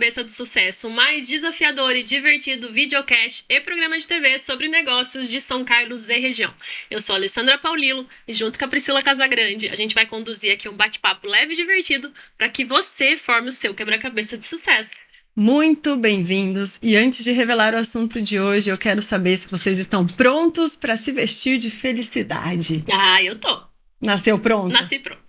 Quebra-Cabeça do Sucesso, o mais desafiador e divertido videocast e programa de TV sobre negócios de São Carlos e região. Eu sou a Alessandra Paulilo e junto com a Priscila Casagrande, a gente vai conduzir aqui um bate-papo leve e divertido para que você forme o seu quebra-cabeça de sucesso. Muito bem-vindos! E antes de revelar o assunto de hoje, eu quero saber se vocês estão prontos para se vestir de felicidade. Ah, eu tô. Nasceu pronto? Nasci pronto.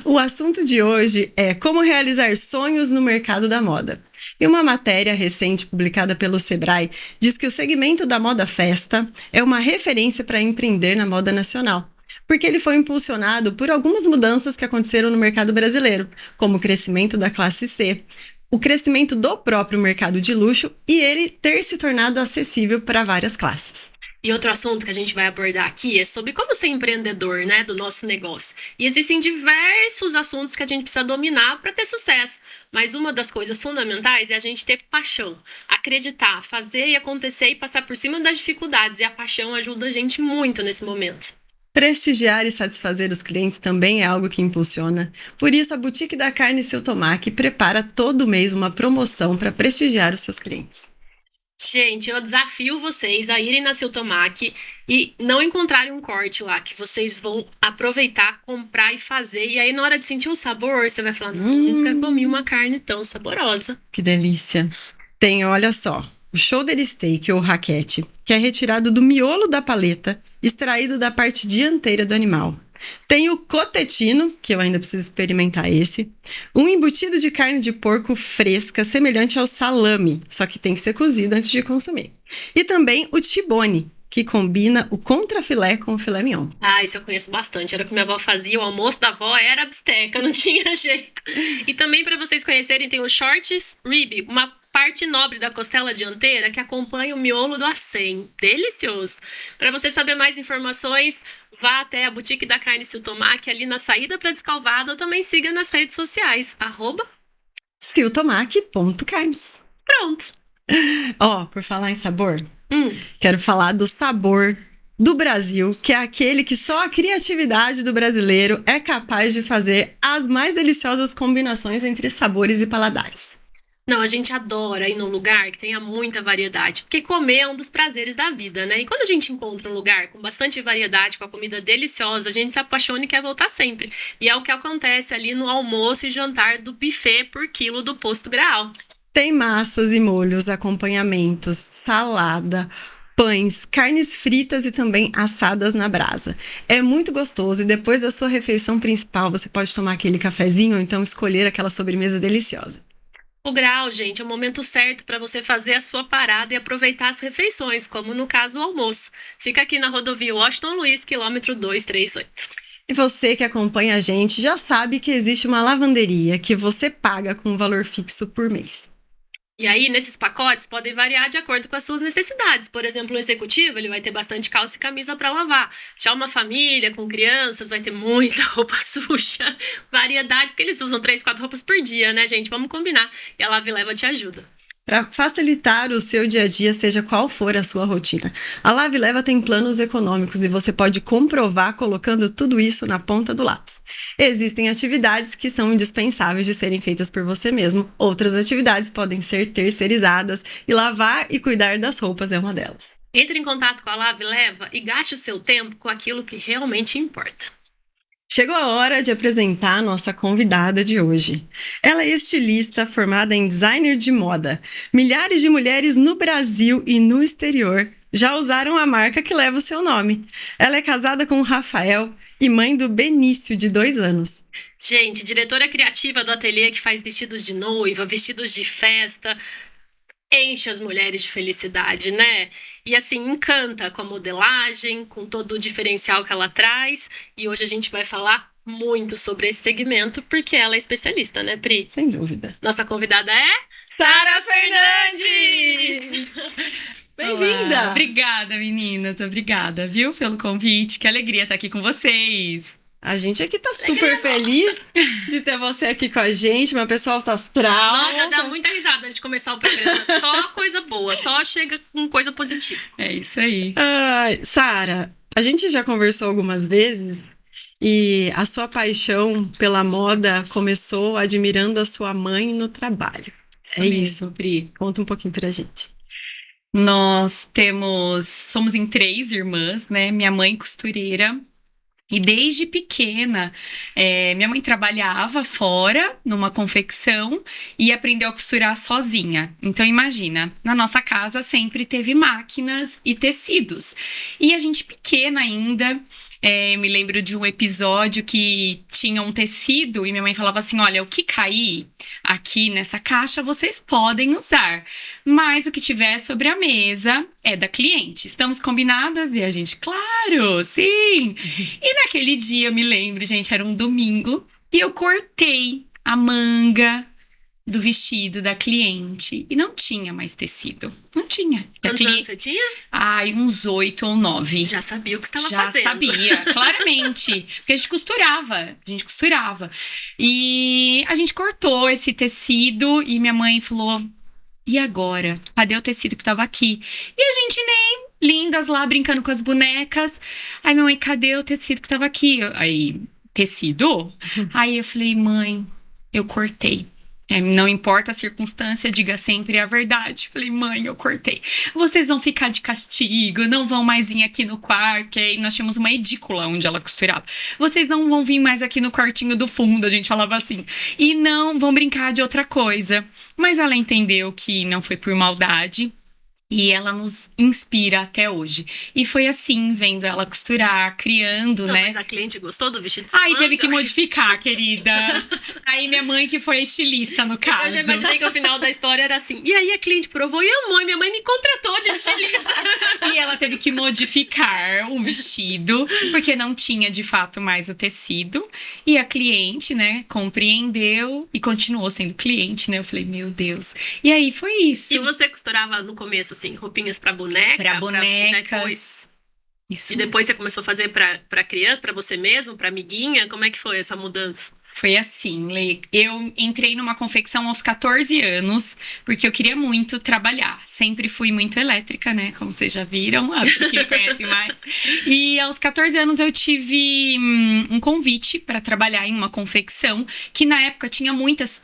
O assunto de hoje é como realizar sonhos no mercado da moda. E uma matéria recente publicada pelo Sebrae diz que o segmento da moda festa é uma referência para empreender na moda nacional, porque ele foi impulsionado por algumas mudanças que aconteceram no mercado brasileiro, como o crescimento da classe C, o crescimento do próprio mercado de luxo e ele ter se tornado acessível para várias classes. E outro assunto que a gente vai abordar aqui é sobre como ser empreendedor, né, do nosso negócio. E existem diversos assuntos que a gente precisa dominar para ter sucesso. Mas uma das coisas fundamentais é a gente ter paixão, acreditar, fazer e acontecer e passar por cima das dificuldades. E a paixão ajuda a gente muito nesse momento. Prestigiar e satisfazer os clientes também é algo que impulsiona. Por isso, a Boutique da Carne Seu Tomaki prepara todo mês uma promoção para prestigiar os seus clientes. Gente, eu desafio vocês a irem na Seu Tomaki e não encontrarem um corte lá, que vocês vão aproveitar, comprar e fazer. E aí, na hora de sentir o sabor, você vai falar, nunca comi uma carne tão saborosa. Que delícia! Tem, olha só, o shoulder steak ou raquete, que é retirado do miolo da paleta, extraído da parte dianteira do animal. Tem o cotetino, que eu ainda preciso experimentar esse. Um embutido de carne de porco fresca, semelhante ao salame, só que tem que ser cozido antes de consumir. E também o tibone, que combina o contrafilé com o filé mignon. Ah, isso eu conheço bastante. Era o que minha avó fazia. O almoço da avó era bisteca, não tinha jeito. E também, para vocês conhecerem, tem o shorts rib, uma parte nobre da costela dianteira que acompanha o miolo do acém. Delicioso! Para você saber mais informações, vá até a Boutique da Carne Seu Tomaki, ali na saída para Descalvado, ou também siga nas redes sociais, @seutomaki.carnes. Pronto! Ó, por falar em sabor, quero falar do sabor do Brasil, que é aquele que só a criatividade do brasileiro é capaz de fazer as mais deliciosas combinações entre sabores e paladares. Não, a gente adora ir num lugar que tenha muita variedade, porque comer é um dos prazeres da vida, né? E quando a gente encontra um lugar com bastante variedade, com a comida deliciosa, a gente se apaixona e quer voltar sempre. E é o que acontece ali no almoço e jantar do buffet por quilo do Posto Graal. Tem massas e molhos, acompanhamentos, salada, pães, carnes fritas e também assadas na brasa. É muito gostoso e depois da sua refeição principal você pode tomar aquele cafezinho ou então escolher aquela sobremesa deliciosa. O Graal, gente, é o momento certo para você fazer a sua parada e aproveitar as refeições, como no caso o almoço. Fica aqui na rodovia Washington Luiz, quilômetro 238. E você que acompanha a gente já sabe que existe uma lavanderia que você paga com um valor fixo por mês. E aí, nesses pacotes, podem variar de acordo com as suas necessidades. Por exemplo, o executivo, ele vai ter bastante calça e camisa para lavar. Já uma família com crianças vai ter muita roupa suja. Variedade, porque eles usam 3, 4 roupas por dia, né, gente? Vamos combinar. E a Lava e Leva te ajuda. Para facilitar o seu dia a dia, seja qual for a sua rotina. A Lava e Leva tem planos econômicos e você pode comprovar colocando tudo isso na ponta do lápis. Existem atividades que são indispensáveis de serem feitas por você mesmo. Outras atividades podem ser terceirizadas e lavar e cuidar das roupas é uma delas. Entre em contato com a Lava e Leva e gaste o seu tempo com aquilo que realmente importa. Chegou a hora de apresentar a nossa convidada de hoje. Ela é estilista formada em designer de moda. Milhares de mulheres no Brasil e no exterior já usaram a marca que leva o seu nome. Ela é casada com o Rafael e mãe do Benício, de 2 anos. Gente, diretora criativa do ateliê que faz vestidos de noiva, vestidos de festa, enche as mulheres de felicidade, né? E assim, encanta com a modelagem, com todo o diferencial que ela traz. E hoje a gente vai falar muito sobre esse segmento, porque ela é especialista, né, Pri? Sem dúvida. Nossa convidada é Sara Fernandes! Bem-vinda! Olá. Obrigada, meninas. Obrigada, viu, pelo convite. Que alegria estar aqui com vocês. A gente aqui tá super feliz de ter você aqui com a gente, uma pessoa alta astral. Não, já dá muita risada antes de começar o programa. Só coisa boa, só chega com coisa positiva. É isso aí. Sara, a gente já conversou algumas vezes e a sua paixão pela moda começou admirando a sua mãe no trabalho. É isso. Pri. Conta um pouquinho pra gente. Nós somos em 3 irmãs, né? Minha mãe costureira. E desde pequena, minha mãe trabalhava fora, numa confecção, e aprendeu a costurar sozinha. Então, imagina, na nossa casa sempre teve máquinas e tecidos. E a gente pequena ainda, me lembro de um episódio que tinha um tecido e minha mãe falava assim, olha, o que cair aqui nessa caixa vocês podem usar, mas o que tiver sobre a mesa é da cliente. Estamos combinadas? E a gente, claro, sim! E naquele dia, eu me lembro, gente, era um domingo, e eu cortei a manga do vestido da cliente e não tinha mais tecido. Não tinha. Quantos anos você tinha? Ai, uns 8 ou 9. Já sabia o que você estava Já fazendo. sabia, claramente. Porque a gente costurava. E a gente cortou esse tecido e minha mãe falou, e agora? Cadê o tecido que tava aqui? E a gente nem, lindas lá, brincando com as bonecas. Aí minha mãe, cadê o tecido que tava aqui? Aí, tecido? Aí eu falei, mãe, eu cortei. Não importa a circunstância, diga sempre a verdade. Falei, mãe, eu cortei. Vocês vão ficar de castigo, não vão mais vir aqui no quarto. E aí nós tínhamos uma edícula onde ela costurava. Vocês não vão vir mais aqui no quartinho do fundo, a gente falava assim. E não vão brincar de outra coisa. Mas ela entendeu que não foi por maldade. E ela nos inspira até hoje. E foi assim, vendo ela costurar, criando, Não, né? Mas a cliente gostou do vestido de Aí teve que modificar, querida. Aí minha mãe que foi a estilista, no caso. Eu já imaginei que o final da história era assim. E aí a cliente provou e amou. E minha mãe me contratou de estilista. E ela teve que modificar o vestido, porque não tinha, de fato, mais o tecido. E a cliente, né, compreendeu e continuou sendo cliente, né? Eu falei, meu Deus. E aí foi isso. E você costurava no começo, assim, roupinhas pra boneca? Pra bonecas. E depois você começou a fazer pra criança, pra você mesmo, pra amiguinha? Como é que foi essa mudança? Foi assim, Lê. Eu entrei numa confecção aos 14 anos, porque eu queria muito trabalhar. Sempre fui muito elétrica, né? Como vocês já viram, acho que me conhecem mais. E aos 14 anos eu tive um convite para trabalhar em uma confecção, que na época tinha muitas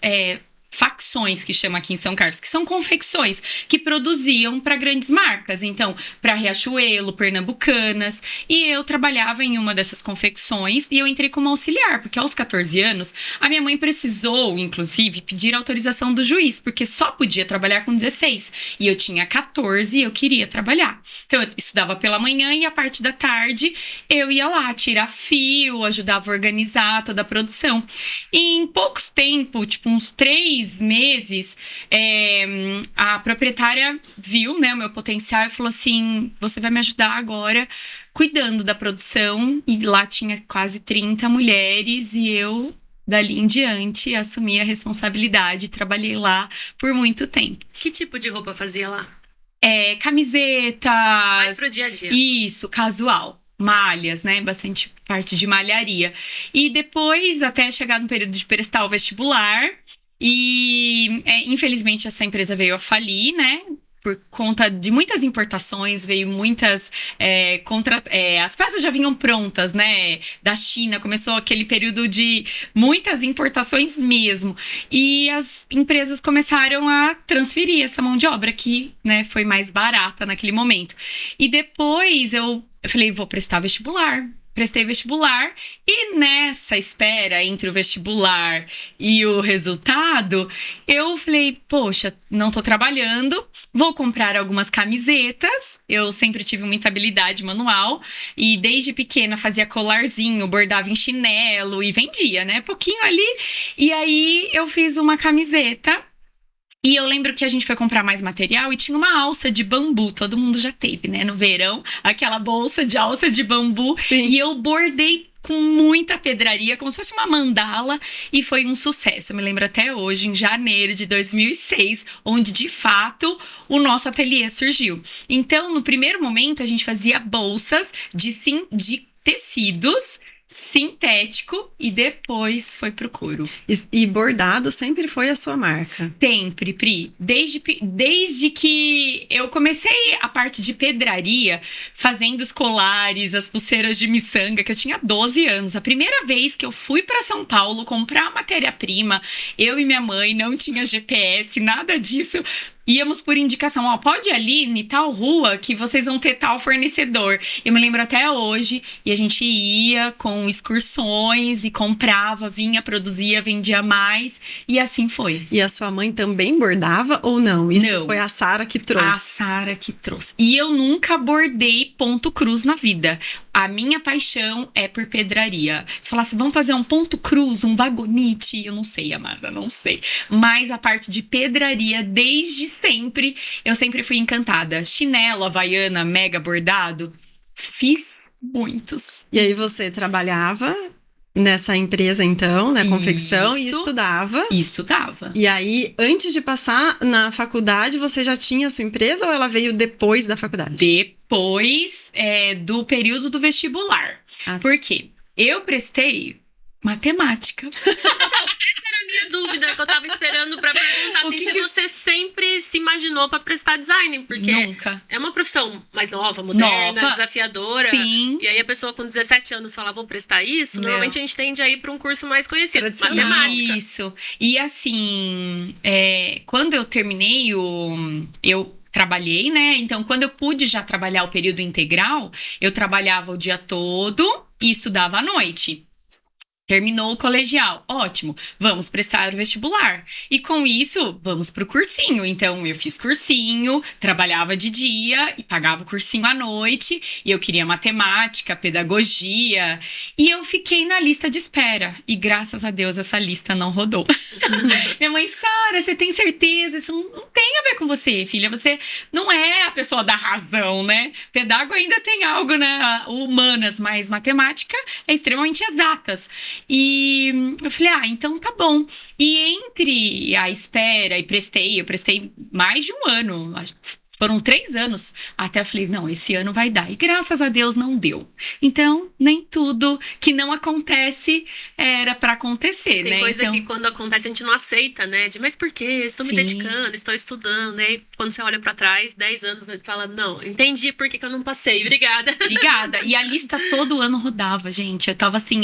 facções, que chama aqui em São Carlos, que são confecções que produziam para grandes marcas, então para Riachuelo, Pernambucanas, e eu trabalhava em uma dessas confecções e eu entrei como auxiliar, porque aos 14 anos a minha mãe precisou, inclusive, pedir autorização do juiz, porque só podia trabalhar com 16, e eu tinha 14 e eu queria trabalhar. Então eu estudava pela manhã e a parte da tarde eu ia lá tirar fio, ajudava a organizar toda a produção. E em poucos tempo, tipo uns 3 meses, a proprietária viu, né, o meu potencial e falou assim, você vai me ajudar agora cuidando da produção. E lá tinha quase 30 mulheres e eu, dali em diante, assumi a responsabilidade, trabalhei lá por muito tempo. Que tipo de roupa fazia lá? Camisetas. Mais pro dia a dia. Isso, casual. Malhas, né? Bastante parte de malharia. E depois, até chegar no período de prestar o vestibular. E, infelizmente, essa empresa veio a falir, né? Por conta de muitas importações, veio muitas... as peças já vinham prontas, né? Da China, começou aquele período de muitas importações mesmo. E as empresas começaram a transferir essa mão de obra que, né, foi mais barata naquele momento. E depois eu falei, vou prestar vestibular. Prestei vestibular e nessa espera entre o vestibular e o resultado, eu falei, poxa, não tô trabalhando, vou comprar algumas camisetas. Eu sempre tive muita habilidade manual e desde pequena fazia colarzinho, bordava em chinelo e vendia, né? Pouquinho ali. E aí eu fiz uma camiseta. E eu lembro que a gente foi comprar mais material e tinha uma alça de bambu. Todo mundo já teve, né? No verão, aquela bolsa de alça de bambu. Sim. E eu bordei com muita pedraria, como se fosse uma mandala. E foi um sucesso. Eu me lembro até hoje, em janeiro de 2006, onde, de fato, o nosso ateliê surgiu. Então, no primeiro momento, a gente fazia bolsas de tecidos sintético e depois foi pro couro. E bordado sempre foi a sua marca? Sempre, Pri. Desde que eu comecei a parte de pedraria, fazendo os colares, as pulseiras de miçanga, que eu tinha 12 anos. A primeira vez que eu fui para São Paulo comprar matéria-prima, eu e minha mãe, não tinha GPS, nada disso. Íamos por indicação, ó, pode ir ali em tal rua que vocês vão ter tal fornecedor. Eu me lembro até hoje, e a gente ia com excursões e comprava, vinha, produzia, vendia mais, e assim foi. E a sua mãe também bordava ou não? Isso Não. foi a Sara que trouxe? A Sara que trouxe. E eu nunca bordei ponto cruz na vida. A minha paixão é por pedraria. Se falasse, vamos fazer um ponto cruz, um vagonite, eu não sei, amada, não sei. Mas a parte de pedraria, desde sempre, eu sempre fui encantada. Chinelo, havaiana, mega bordado, fiz muitos. E aí você trabalhava nessa empresa então, na confecção, e Isso. estudava? Estudava. E aí, antes de passar na faculdade, você já tinha a sua empresa ou ela veio depois da faculdade? Depois do período do vestibular. Ah. Por quê? Eu prestei matemática. Minha dúvida que eu tava esperando pra perguntar assim, se você sempre se imaginou pra prestar design, porque Nunca. é uma profissão mais nova, moderna, Nova. desafiadora. Sim. E aí a pessoa com 17 anos fala, vou prestar isso, Não. normalmente a gente tende a ir pra um curso mais conhecido, Tradicional. matemática. Isso. E assim, quando eu terminei eu trabalhei, né? Então, quando eu pude já trabalhar o período integral, eu trabalhava o dia todo e estudava à noite. Terminou o colegial, ótimo, vamos prestar o vestibular. E com isso, vamos pro cursinho. Então, eu fiz cursinho, trabalhava de dia e pagava o cursinho à noite. E eu queria matemática, pedagogia. E eu fiquei na lista de espera. E graças a Deus, essa lista não rodou. Minha mãe, Sara, você tem certeza? Isso não tem a ver com você, filha. Você não é a pessoa da razão, né? Pedago ainda tem algo, né? Humanas, mas matemática é extremamente exatas. E eu falei, então tá bom. E entre a espera e eu prestei mais de um ano, foram 3 anos, até eu falei, não, esse ano vai dar. E graças a Deus não deu. Então, nem tudo que não acontece era pra acontecer, Tem né? coisa então, que quando acontece a gente não aceita, né? Mas por quê? Estou me Sim. dedicando, estou estudando. E aí, quando você olha pra trás, 10 anos, você fala, não, entendi por que eu não passei, obrigada. Obrigada. E a lista todo ano rodava, gente. Eu tava assim,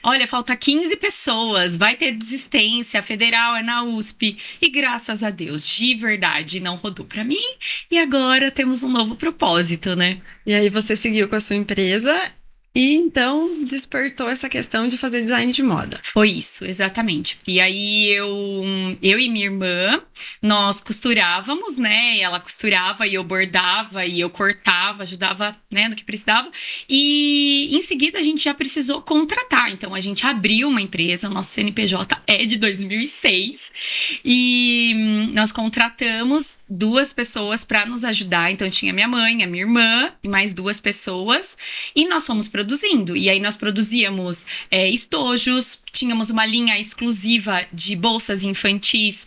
olha, falta 15 pessoas, vai ter desistência, a federal é na USP. E graças a Deus, de verdade, não rodou pra mim. E agora temos um novo propósito, né? E aí você seguiu com a sua empresa e então despertou essa questão de fazer design de moda. Foi isso, exatamente. E aí eu e minha irmã, nós costurávamos, né? Ela costurava e eu bordava e eu cortava, ajudava, né, no que precisava. E em seguida a gente já precisou contratar. Então a gente abriu uma empresa, o nosso CNPJ é de 2006 e nós contratamos 2 pessoas para nos ajudar. Então tinha minha mãe, a minha irmã e mais 2 pessoas e nós fomos produzindo. E aí nós produzíamos estojos, tínhamos uma linha exclusiva de bolsas infantis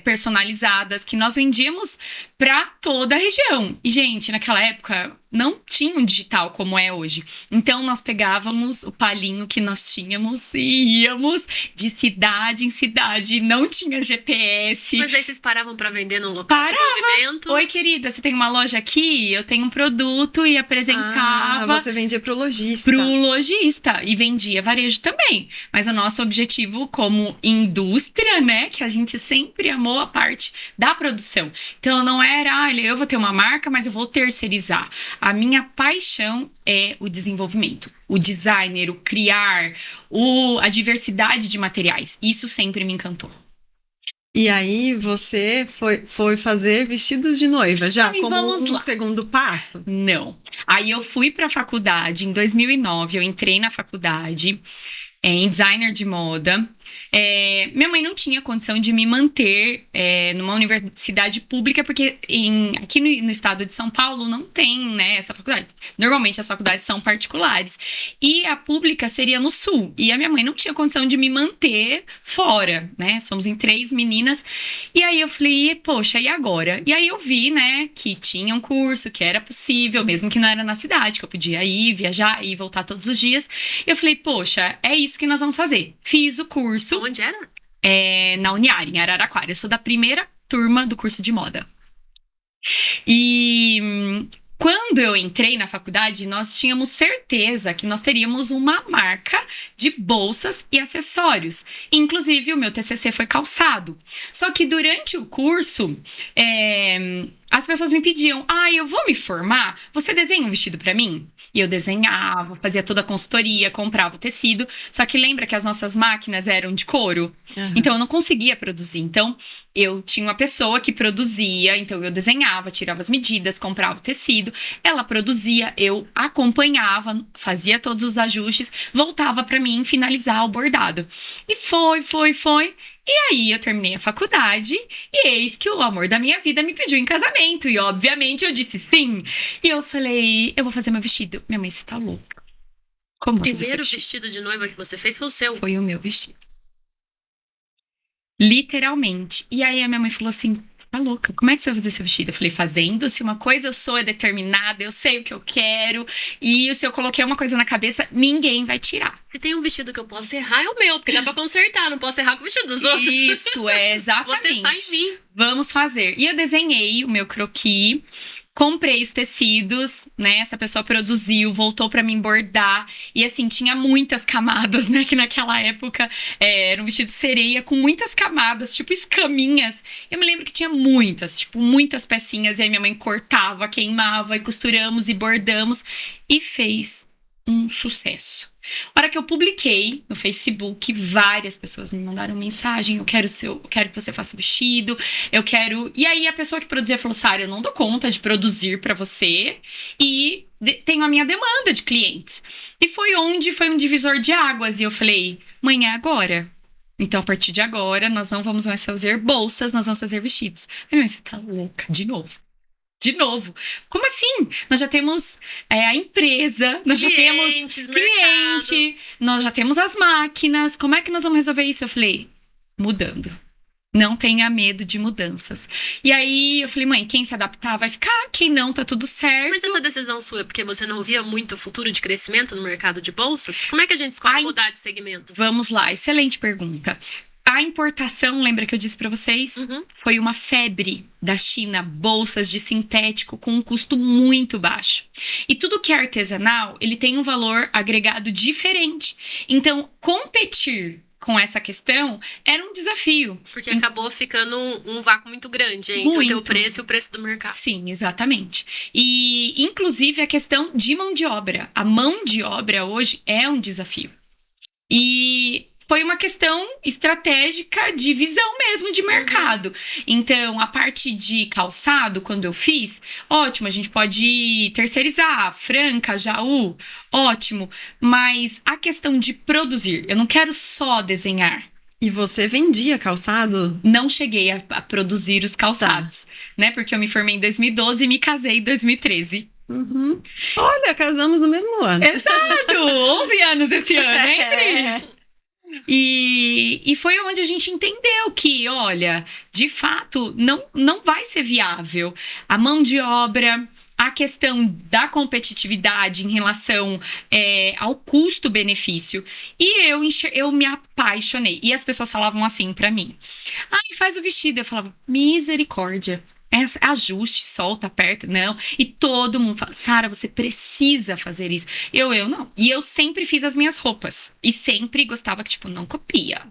personalizadas que nós vendíamos para toda a região. E, gente, naquela época não tinha um digital como é hoje. Então, nós pegávamos o palhinho que nós tínhamos e íamos de cidade em cidade. Não tinha GPS. Mas aí vocês paravam pra vender num local Parava. de movimento? Oi, querida, você tem uma loja aqui? Eu tenho um produto e apresentava Você vendia pro lojista. pro lojista e vendia varejo também. Mas o nosso objetivo como indústria, né, que a gente sempre amou a parte da produção. Então não era, eu vou ter uma marca, mas eu vou terceirizar. A minha paixão é o desenvolvimento, o designer, o criar, a diversidade de materiais. Isso sempre me encantou. E aí você foi fazer vestidos de noiva, já Ai, como vamos um lá. segundo passo? Não. Aí eu fui pra faculdade em 2009, eu entrei na faculdade em designer de moda. minha mãe não tinha condição de me manter numa universidade pública, porque aqui no estado de São Paulo não tem, né, essa faculdade. Normalmente as faculdades são particulares. E a pública seria no sul. E a minha mãe não tinha condição de me manter fora, né? Somos em 3 meninas. E aí eu falei, poxa, e agora? E aí eu vi, né, que tinha um curso, que era possível, mesmo que não era na cidade, que eu podia ir, viajar e voltar todos os dias. E eu falei, poxa, é isso que nós vamos fazer. Fiz o curso. Onde era? Na Uniar, em Araraquara. Eu sou da primeira turma do curso de moda. E quando eu entrei na faculdade, nós tínhamos certeza que nós teríamos uma marca de bolsas e acessórios. Inclusive, o meu TCC foi calçado. Só que durante o curso, as pessoas me pediam, eu vou me formar, você desenha um vestido pra mim? E eu desenhava, fazia toda a consultoria, comprava o tecido. Só que lembra que as nossas máquinas eram de couro? Uhum. Então, eu não conseguia produzir. Então, eu tinha uma pessoa que produzia, então eu desenhava, tirava as medidas, comprava o tecido. Ela produzia, eu acompanhava, fazia todos os ajustes, voltava pra mim finalizar o bordado. E foi. E aí eu terminei a faculdade e eis que o amor da minha vida me pediu em casamento. E obviamente eu disse sim. E eu falei, eu vou fazer meu vestido. Minha mãe, você tá louca. Como o primeiro vestido de noiva que você fez foi o seu? Foi o meu vestido. Literalmente. E aí a minha mãe falou assim, você tá louca? Como é que você vai fazer seu vestido? Eu falei, fazendo. Se uma coisa eu sou é determinada, eu sei o que eu quero. E se eu coloquei uma coisa na cabeça, ninguém vai tirar. Se tem um vestido que eu posso errar, é o meu. Porque dá pra consertar, não posso errar com o vestido dos outros. Isso, exatamente. Vou testar em mim. Vamos fazer. E eu desenhei o meu croquis. Comprei os tecidos, né? Essa pessoa produziu, voltou pra mim bordar. E assim, tinha muitas camadas, né? Que naquela época era um vestido sereia com muitas camadas, tipo escaminhas. Eu me lembro que tinha muitas pecinhas. E aí minha mãe cortava, queimava e costuramos e bordamos. E fez um sucesso. A hora que eu publiquei no Facebook, várias pessoas me mandaram mensagem, eu quero que você faça o vestido, eu quero... E aí a pessoa que produzia falou, Sara, eu não dou conta de produzir pra você e tenho a minha demanda de clientes. E foi um divisor de águas e eu falei, mãe, é agora. Então, a partir de agora, nós não vamos mais fazer bolsas, nós vamos fazer vestidos. Aí, mãe, você tá louca, de novo. Como assim? Nós já temos a empresa, nós já temos cliente, nós já temos as máquinas. Como é que nós vamos resolver isso? Eu falei, mudando. Não tenha medo de mudanças. E aí eu falei, mãe, quem se adaptar vai ficar, quem não, tá tudo certo. Mas essa decisão sua é porque você não via muito futuro de crescimento no mercado de bolsas? Como é que a gente escolhe mudar de segmento? Vamos lá, excelente pergunta. A importação, lembra que eu disse pra vocês? Uhum. Foi uma febre da China, bolsas de sintético com um custo muito baixo. E tudo que é artesanal, ele tem um valor agregado diferente. Então, competir com essa questão era um desafio. Porque acabou ficando um vácuo muito grande entre o teu preço e o preço do mercado. Sim, exatamente. E, inclusive, a questão de mão de obra. A mão de obra hoje é um desafio. E foi uma questão estratégica de visão mesmo de mercado. Então, a parte de calçado, quando eu fiz, ótimo, a gente pode terceirizar, Franca, Jaú, ótimo. Mas a questão de produzir, eu não quero só desenhar. E você vendia calçado? Não cheguei a produzir os calçados, né? Porque eu me formei em 2012 e me casei em 2013. Uhum. Olha, casamos no mesmo ano. Exato! 11 anos esse ano, hein, Pri? E foi onde a gente entendeu que, olha, de fato, não vai ser viável. A mão de obra, a questão da competitividade em relação ao custo-benefício. E eu me apaixonei. E as pessoas falavam assim pra mim, faz o vestido. Eu falava, misericórdia. Ajuste, solta, aperta, não. E todo mundo fala, Sara, você precisa fazer isso. Eu não. E eu sempre fiz as minhas roupas. E sempre gostava que, não copia.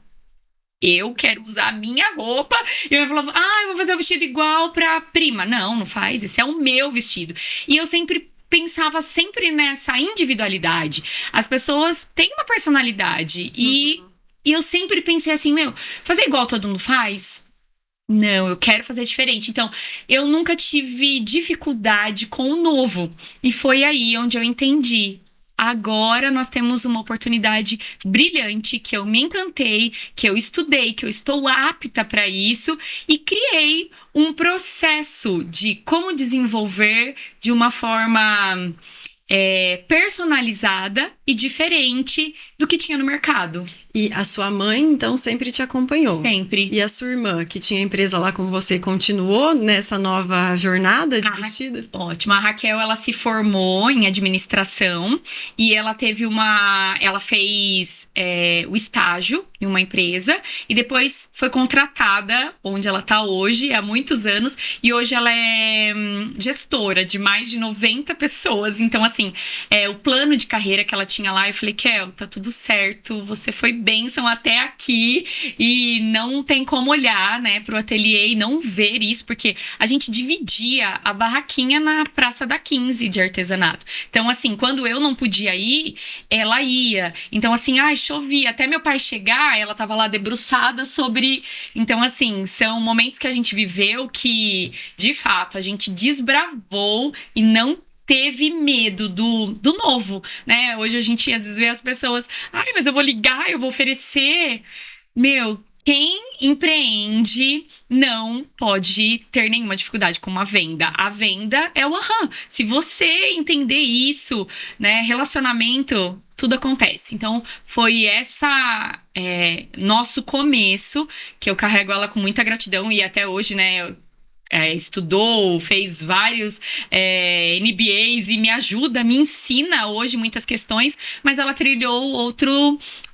Eu quero usar a minha roupa. E eu falava, eu vou fazer o vestido igual pra prima. Não faz. Esse é o meu vestido. E eu sempre pensava nessa individualidade. As pessoas têm uma personalidade. E eu sempre pensei assim, fazer igual todo mundo faz? Não, eu quero fazer diferente. Então, eu nunca tive dificuldade com o novo. E foi aí onde eu entendi. agora nós temos uma oportunidade brilhante, que eu me encantei, que eu estudei, que eu estou apta para isso e criei um processo de como desenvolver de uma forma personalizada e diferente do que tinha no mercado. E a sua mãe, então, sempre te acompanhou? Sempre. E a sua irmã, que tinha empresa lá com você, continuou nessa nova jornada de vestido? Ótimo. A Raquel, ela se formou em administração e ela teve ela fez o estágio em uma empresa e depois foi contratada, onde ela está hoje, há muitos anos, e hoje ela é gestora de mais de 90 pessoas. Então, assim, o plano de carreira que ela tinha lá, eu falei, Kel, tá tudo certo, você foi bênção até aqui e não tem como olhar, né, pro ateliê e não ver isso, porque a gente dividia a barraquinha na Praça da 15 de artesanato. Então, assim, quando eu não podia ir, ela ia. Então, assim, chovia. Até meu pai chegar, ela tava lá debruçada sobre... Então, assim, são momentos que a gente viveu que, de fato, a gente desbravou e não teve medo do novo, né? Hoje a gente às vezes vê as pessoas, mas eu vou ligar, eu vou oferecer. Meu, quem empreende não pode ter nenhuma dificuldade com uma venda. A venda é o aham. Se você entender isso, né, relacionamento, tudo acontece. Então, foi nosso começo, que eu carrego ela com muita gratidão e até hoje, né, estudou, fez vários MBAs e me ajuda, me ensina hoje muitas questões, mas ela trilhou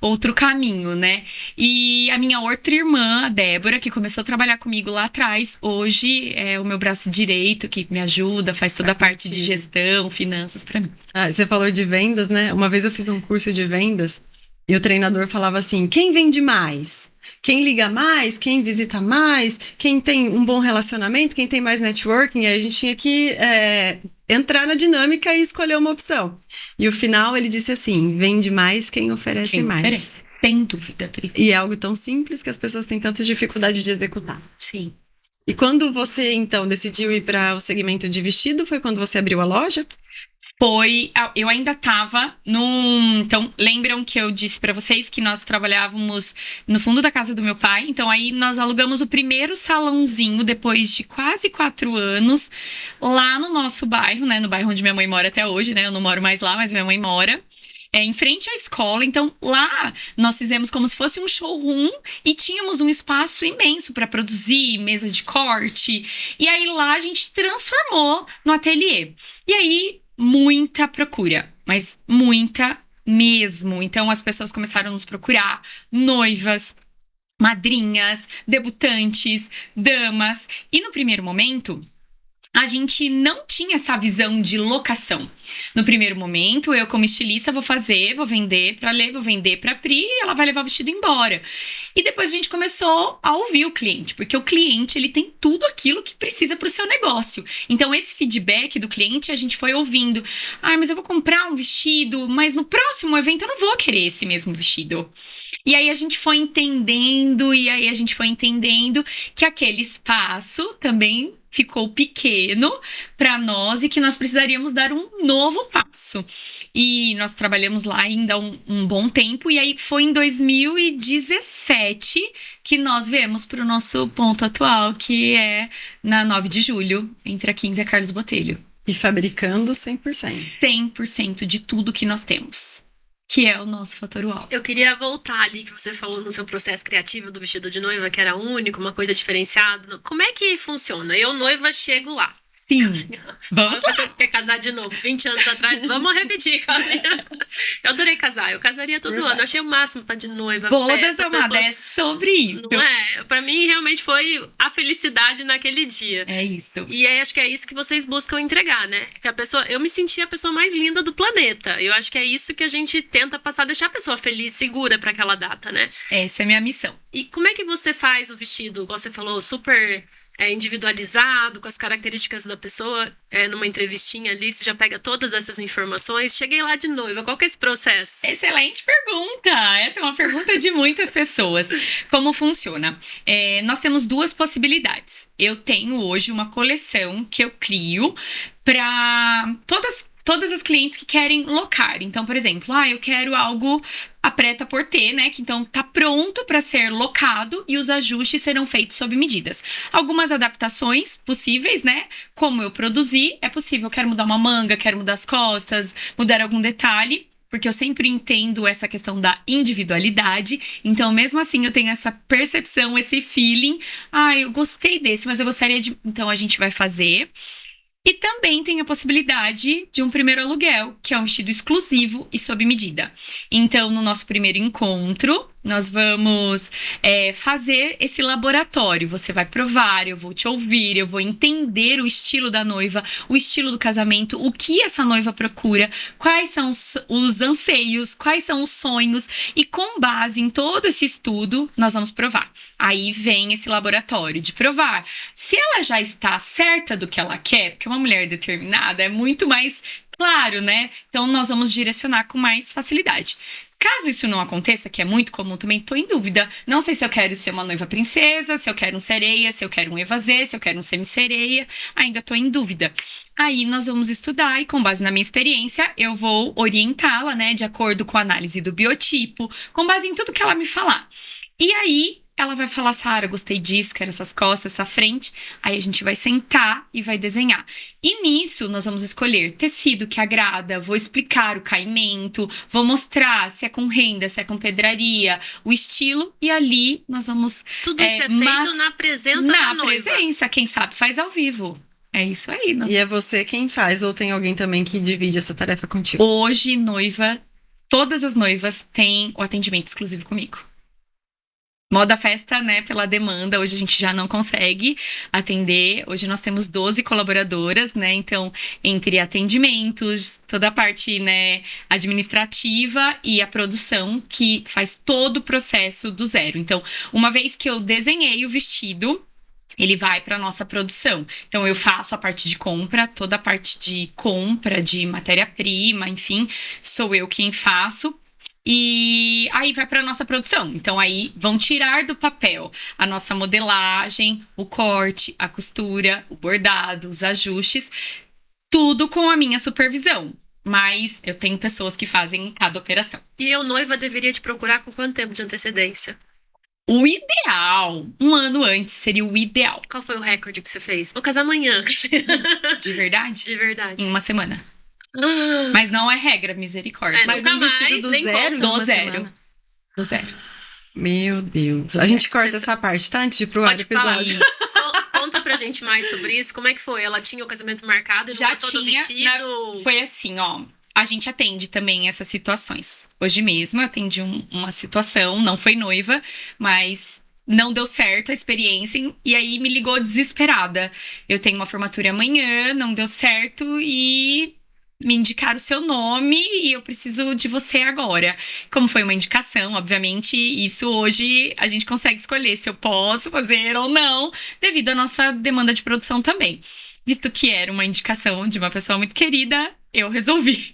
outro caminho, né? E a minha outra irmã, a Débora, que começou a trabalhar comigo lá atrás, hoje é o meu braço direito, que me ajuda, faz toda a parte de gestão, finanças pra mim. Você falou de vendas, né? Uma vez eu fiz um curso de vendas e o treinador falava assim, quem vende mais? Quem liga mais, quem visita mais, quem tem um bom relacionamento, quem tem mais networking. Aí a gente tinha que entrar na dinâmica e escolher uma opção. E o final ele disse assim, vende mais quem oferece mais. Oferece, sem dúvida, Pri. E é algo tão simples que as pessoas têm tanta dificuldade de executar. Sim. E quando você, então, decidiu ir para o segmento de vestido, foi quando você abriu a loja? Eu ainda estava então, lembram que eu disse para vocês que nós trabalhávamos no fundo da casa do meu pai? Então, aí nós alugamos o primeiro salãozinho depois de quase 4 anos lá no nosso bairro, né? No bairro onde minha mãe mora até hoje, né? Eu não moro mais lá, mas minha mãe mora. Em frente à escola, então lá nós fizemos como se fosse um showroom e tínhamos um espaço imenso para produzir, mesa de corte, e aí lá a gente transformou no ateliê. E aí, muita procura, mas muita mesmo. Então as pessoas começaram a nos procurar, noivas, madrinhas, debutantes, damas, e no primeiro momento a gente não tinha essa visão de locação. No primeiro momento, eu como estilista vou vender pra Lê, vou vender pra Pri e ela vai levar o vestido embora. E depois a gente começou a ouvir o cliente, porque o cliente ele tem tudo aquilo que precisa pro seu negócio. Então esse feedback do cliente a gente foi ouvindo. Mas eu vou comprar um vestido, mas no próximo evento eu não vou querer esse mesmo vestido. E aí a gente foi entendendo que aquele espaço também ficou pequeno para nós e que nós precisaríamos dar um novo passo. E nós trabalhamos lá ainda um bom tempo, e aí foi em 2017 que nós viemos para o nosso ponto atual, que é na 9 de julho, entre a 15 e a Carlos Botelho. E fabricando 100%. 100% de tudo que nós temos, que é o nosso fator UAU. Eu queria voltar ali que você falou no seu processo criativo do vestido de noiva, que era único, uma coisa diferenciada. Como é que funciona? Eu, noiva, chego lá. Sim. Vamos lá. Você quer casar de novo, 20 anos atrás, vamos repetir. Eu adorei casar, eu casaria todo ano. Eu achei o máximo estar de noiva. Bodas, amada, é sobre isso. Não é? Pra mim, realmente foi a felicidade naquele dia. É isso. E aí, acho que é isso que vocês buscam entregar, né? Que eu me senti a pessoa mais linda do planeta. Eu acho que é isso que a gente tenta passar, deixar a pessoa feliz, segura pra aquela data, né? Essa é a minha missão. E como é que você faz o vestido, igual você falou, super individualizado, com as características da pessoa, numa entrevistinha ali, você já pega todas essas informações. Cheguei lá de noiva, qual que é esse processo? Excelente pergunta! Essa é uma pergunta de muitas pessoas. Como funciona? Nós temos 2 possibilidades. Eu tenho hoje uma coleção que eu crio para todas todas as clientes que querem locar. Então, por exemplo, eu quero algo a prêt-à-porter, né? Que então tá pronto para ser locado e os ajustes serão feitos sob medidas. Algumas adaptações possíveis, né? Como eu produzi, é possível. Eu quero mudar uma manga, quero mudar as costas, mudar algum detalhe. Porque eu sempre entendo essa questão da individualidade. Então, mesmo assim, eu tenho essa percepção, esse feeling. Eu gostei desse, mas eu gostaria de... Então, a gente vai fazer. E também tem a possibilidade de um primeiro aluguel, que é um vestido exclusivo e sob medida. Então, no nosso primeiro encontro, nós vamos fazer esse laboratório. Você vai provar, eu vou te ouvir, eu vou entender o estilo da noiva, o estilo do casamento, o que essa noiva procura, quais são os anseios, quais são os sonhos. E com base em todo esse estudo, nós vamos provar. Aí vem esse laboratório de provar. Se ela já está certa do que ela quer, porque uma mulher determinada é muito mais claro, né? Então, nós vamos direcionar com mais facilidade. Caso isso não aconteça, que é muito comum também, tô em dúvida. Não sei se eu quero ser uma noiva princesa, se eu quero um sereia, se eu quero um evasê, se eu quero um semi-sereia. Ainda tô em dúvida. Aí nós vamos estudar e com base na minha experiência, eu vou orientá-la, né, de acordo com a análise do biotipo, com base em tudo que ela me falar. E aí, ela vai falar, Sara, gostei disso, quero essas costas, essa frente. Aí a gente vai sentar e vai desenhar. E nisso, nós vamos escolher tecido que agrada, vou explicar o caimento, vou mostrar se é com renda, se é com pedraria, o estilo. E ali, nós vamos... Tudo isso é feito na presença da noiva. Na presença, quem sabe faz ao vivo. É isso aí. E é você quem faz ou tem alguém também que divide essa tarefa contigo? Hoje, todas as noivas têm o atendimento exclusivo comigo. Moda festa, né, pela demanda, hoje a gente já não consegue atender. Hoje nós temos 12 colaboradoras, né, então entre atendimentos, toda a parte, né, administrativa e a produção que faz todo o processo do zero. Então, uma vez que eu desenhei o vestido, ele vai para nossa produção. Então, eu faço a parte de compra, toda a parte de compra de matéria-prima, enfim, sou eu quem faço. E aí vai para nossa produção. Então, aí vão tirar do papel a nossa modelagem, o corte, a costura, o bordado, os ajustes, tudo com a minha supervisão. Mas eu tenho pessoas que fazem cada operação. E eu, noiva, deveria te procurar com quanto tempo de antecedência? O ideal, 1 ano antes, seria o ideal. Qual foi o recorde que você fez? Vou casar amanhã. De verdade? De verdade. Em 1 semana. Mas não é regra, misericórdia. Mas um vestido do zero? Do zero. Do zero. Meu Deus. A gente corta essa parte, tá? Antes de ir pro Pode falar. episódio. Conta pra gente mais sobre isso. Como é que foi? Ela tinha o casamento marcado e não Já gostou do tinha. vestido? Foi assim, ó. A gente atende também essas situações. Hoje mesmo eu atendi uma situação, não foi noiva, mas não deu certo a experiência e aí me ligou desesperada. Eu tenho uma formatura amanhã, não deu certo e me indicaram o seu nome e eu preciso de você agora. Como foi uma indicação, obviamente, isso hoje a gente consegue escolher se eu posso fazer ou não, devido à nossa demanda de produção também. Visto que era uma indicação de uma pessoa muito querida, eu resolvi.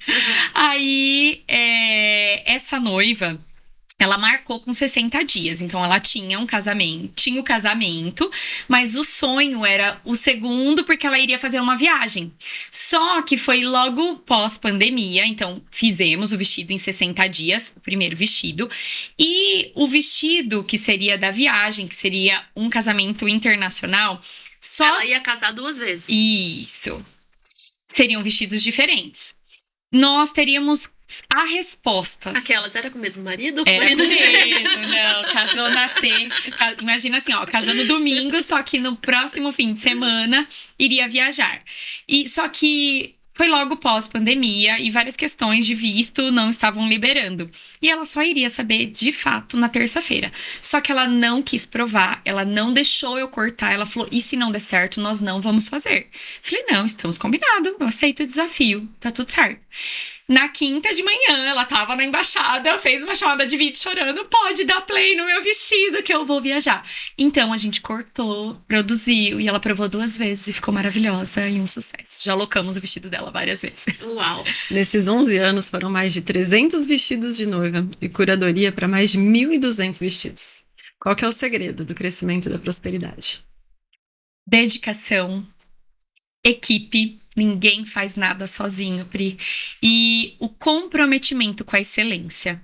Aí, essa noiva, ela marcou com 60 dias. Então, ela tinha o casamento, mas o sonho era o segundo, porque ela iria fazer uma viagem. Só que foi logo pós-pandemia, então fizemos o vestido em 60 dias, o primeiro vestido. E o vestido que seria da viagem, que seria um casamento internacional, ela ia casar 2 vezes. Isso. Seriam vestidos diferentes. Nós teríamos a resposta. Aquelas, era com o mesmo marido? Era com o mesmo, não. Casou nascer. Imagina assim, ó, casou no domingo, só que no próximo fim de semana iria viajar. Só que foi logo pós-pandemia e várias questões de visto não estavam liberando. E ela só iria saber, de fato, na terça-feira. Só que ela não quis provar, ela não deixou eu cortar. Ela falou, e se não der certo, nós não vamos fazer. Falei, não, estamos combinados, eu aceito o desafio, tá tudo certo. Na quinta de manhã, ela tava na embaixada, fez uma chamada de vídeo chorando, pode dar play no meu vestido que eu vou viajar. Então, a gente cortou, produziu e ela provou 2 vezes e ficou maravilhosa e um sucesso. Já alocamos o vestido dela várias vezes. Uau! Nesses 11 anos, foram mais de 300 vestidos de noiva e curadoria para mais de 1.200 vestidos. Qual que é o segredo do crescimento e da prosperidade? Dedicação, equipe Ninguém faz nada sozinho, Pri. E o comprometimento com a excelência.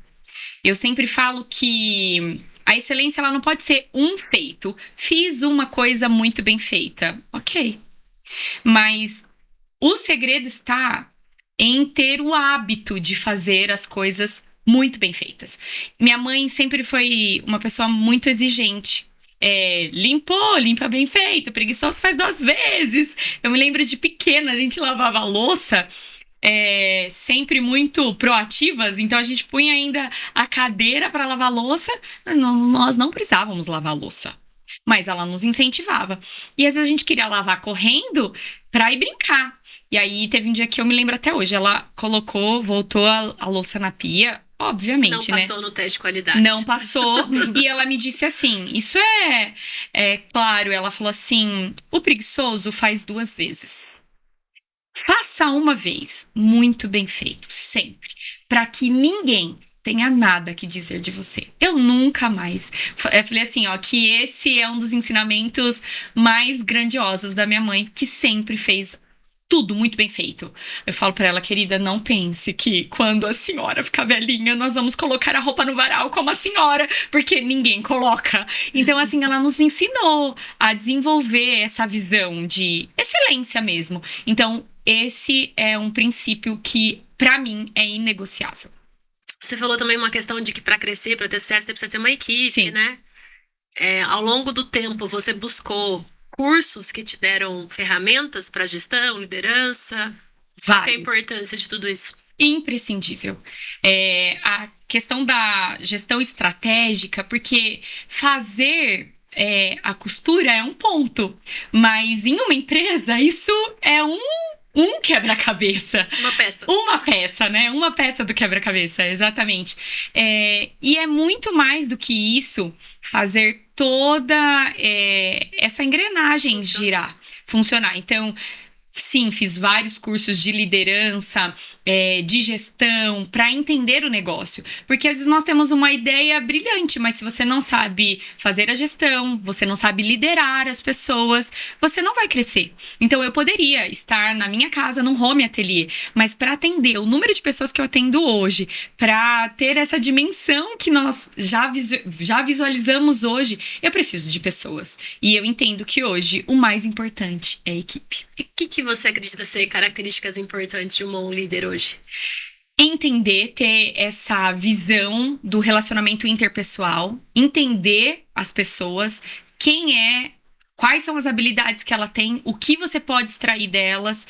Eu sempre falo que a excelência ela não pode ser um feito. Fiz uma coisa muito bem feita. Ok. Mas o segredo está em ter o hábito de fazer as coisas muito bem feitas. Minha mãe sempre foi uma pessoa muito exigente. Limpa bem feito, preguiçoso faz 2 vezes. Eu me lembro de pequena, a gente lavava a louça, sempre muito proativas, então a gente punha ainda a cadeira para lavar a louça. Nós não precisávamos lavar a louça, mas ela nos incentivava. E às vezes a gente queria lavar correndo pra ir brincar. E aí teve um dia que eu me lembro até hoje, ela voltou a louça na pia. Obviamente, não passou, né? No teste de qualidade. Não passou. E ela me disse assim, isso é claro, ela falou assim, o preguiçoso faz 2 vezes. Faça uma vez, muito bem feito, sempre. Para que ninguém tenha nada que dizer de você. Eu nunca mais. Eu falei assim, que esse é um dos ensinamentos mais grandiosos da minha mãe, que sempre fez tudo muito bem feito. Eu falo pra ela, querida, não pense que quando a senhora ficar velhinha, nós vamos colocar a roupa no varal como a senhora, porque ninguém coloca. Então, assim, ela nos ensinou a desenvolver essa visão de excelência mesmo. Então, esse é um princípio que, pra mim, é inegociável. Você falou também uma questão de que pra crescer, pra ter sucesso, você precisa ter uma equipe, sim, né? Ao longo do tempo, você buscou cursos que te deram ferramentas para gestão, liderança? Qual é a importância de tudo isso? Imprescindível. A questão da gestão estratégica, porque fazer a costura é um ponto, mas em uma empresa isso é um quebra-cabeça. Uma peça. Uma peça, né? Uma peça do quebra-cabeça, exatamente. E é muito mais do que isso, fazer toda essa engrenagem girar, funcionar. Então, sim, fiz vários cursos de liderança, de gestão, para entender o negócio. Porque às vezes nós temos uma ideia brilhante, mas se você não sabe fazer a gestão, você não sabe liderar as pessoas, você não vai crescer. Então, eu poderia estar na minha casa, num home ateliê, mas para atender o número de pessoas que eu atendo hoje, para ter essa dimensão que nós já visualizamos hoje, eu preciso de pessoas. E eu entendo que hoje o mais importante é a equipe. E o que você acredita ser características importantes de um bom líder hoje? Entender, ter essa visão do relacionamento interpessoal, entender as pessoas, quais são as habilidades que ela tem, o que você pode extrair delas.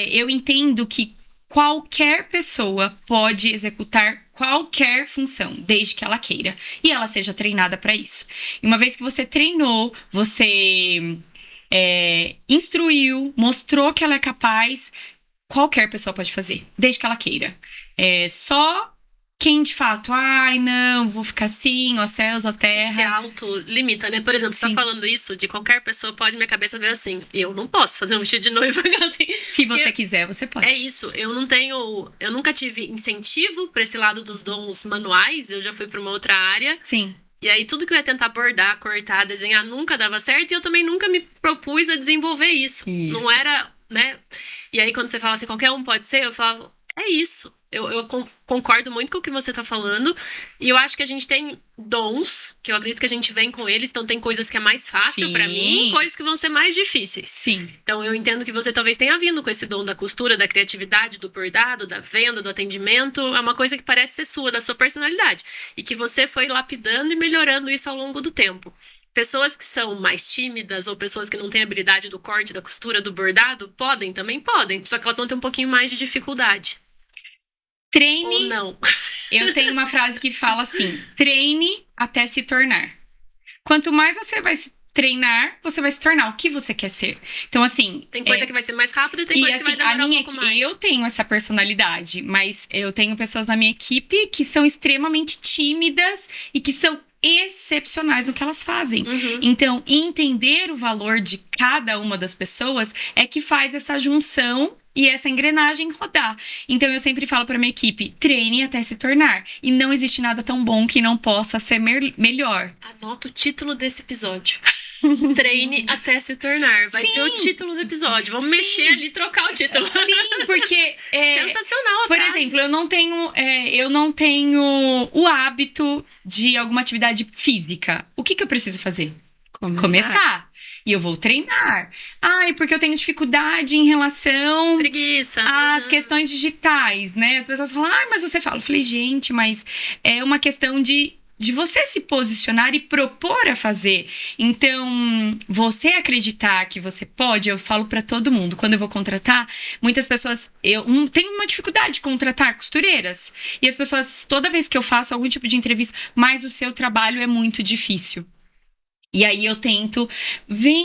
Eu entendo que qualquer pessoa pode executar qualquer função, desde que ela queira, e ela seja treinada para isso. E uma vez que você treinou, você instruiu, mostrou que ela é capaz, qualquer pessoa pode fazer, desde que ela queira. Só quem de fato, não, vou ficar assim, ó céus, ó terra. Se autolimita, né? Por exemplo, você tá falando isso de qualquer pessoa pode, minha cabeça ver assim, eu não posso fazer um vestido de noiva assim. Se você quiser, você pode. É isso, eu nunca tive incentivo pra esse lado dos dons manuais, eu já fui pra uma outra área. Sim. E aí, tudo que eu ia tentar bordar, cortar, desenhar, nunca dava certo. E eu também nunca me propus a desenvolver isso. Não era, né? E aí, quando você fala assim, qualquer um pode ser, eu falava, é isso. Eu concordo muito com o que você tá falando. E eu acho que a gente tem dons, que eu acredito que a gente vem com eles. Então, tem coisas que é mais fácil pra mim, coisas que vão ser mais difíceis. Sim. Então, eu entendo que você talvez tenha vindo com esse dom da costura, da criatividade, do bordado, da venda, do atendimento. É uma coisa que parece ser sua, da sua personalidade. E que você foi lapidando e melhorando isso ao longo do tempo. Pessoas que são mais tímidas ou pessoas que não têm habilidade do corte, da costura, do bordado, também podem. Só que elas vão ter um pouquinho mais de dificuldade. Treine. Ou não. Eu tenho uma frase que fala assim: treine até se tornar. Quanto mais você vai se treinar, você vai se tornar o que você quer ser. Então, assim... Tem coisa que vai ser mais rápido e tem coisa que vai demorar um pouco mais. Eu tenho essa personalidade, mas eu tenho pessoas na minha equipe que são extremamente tímidas e que são excepcionais no que elas fazem. Uhum. Então, entender o valor de cada uma das pessoas é que faz essa junção e essa engrenagem rodar. Então eu sempre falo para minha equipe, treine até se tornar. E não existe nada tão bom que não possa ser melhor. Anota o título desse episódio. Treine até se tornar. Vai ser o título do episódio. Vamos mexer ali, trocar o título. Sim, porque... sensacional, por exemplo, eu não tenho o hábito de alguma atividade física. O que eu preciso fazer? Começar. E eu vou treinar. Porque eu tenho dificuldade em relação preguiça às questões digitais, né? As pessoas falam, mas você fala. Eu falei, gente, mas é uma questão de você se posicionar e propor a fazer. Então, você acreditar que você pode, eu falo pra todo mundo. Quando eu vou contratar, muitas pessoas... Eu tenho uma dificuldade de contratar costureiras. E as pessoas, toda vez que eu faço algum tipo de entrevista, mas o seu trabalho é muito difícil. E aí eu tento,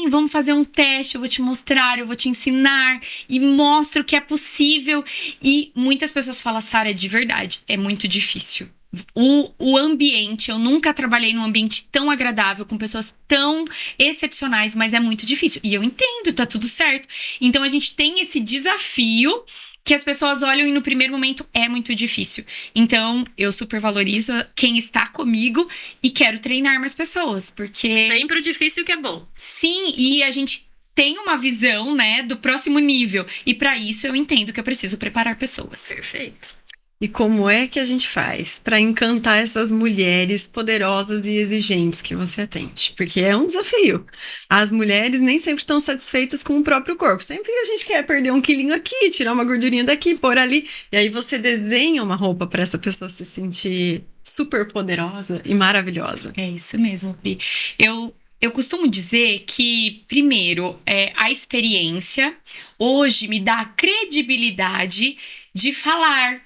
vamos fazer um teste, eu vou te mostrar, eu vou te ensinar e mostro que é possível. E muitas pessoas falam, Sara, de verdade, é muito difícil. O ambiente, eu nunca trabalhei num ambiente tão agradável, com pessoas tão excepcionais, mas é muito difícil. E eu entendo, tá tudo certo. Então a gente tem esse desafio que as pessoas olham e no primeiro momento é muito difícil. Então, eu super valorizo quem está comigo e quero treinar mais pessoas, porque... Sempre o difícil que é bom. Sim, e a gente tem uma visão, né, do próximo nível. E para isso eu entendo que eu preciso preparar pessoas. Perfeito. E como é que a gente faz para encantar essas mulheres poderosas e exigentes que você atende? Porque é um desafio. As mulheres nem sempre estão satisfeitas com o próprio corpo. Sempre a gente quer perder um quilinho aqui, tirar uma gordurinha daqui, pôr ali. E aí você desenha uma roupa para essa pessoa se sentir super poderosa e maravilhosa. É isso mesmo, Pri. Eu costumo dizer que, primeiro, a experiência hoje me dá a credibilidade de falar...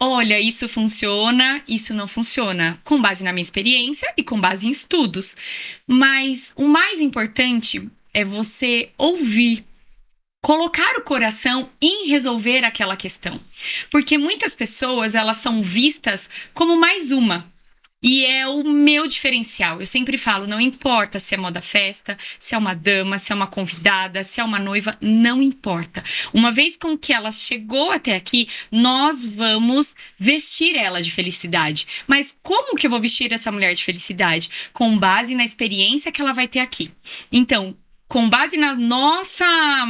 Olha, isso funciona, isso não funciona, com base na minha experiência e com base em estudos. Mas o mais importante é você ouvir, colocar o coração em resolver aquela questão. Porque muitas pessoas, elas são vistas como mais uma. E é o meu diferencial. Eu sempre falo, não importa se é moda festa, se é uma dama, se é uma convidada, se é uma noiva, não importa. Uma vez com que ela chegou até aqui, nós vamos vestir ela de felicidade. Mas como que eu vou vestir essa mulher de felicidade? Com base na experiência que ela vai ter aqui. Então, com base na nossa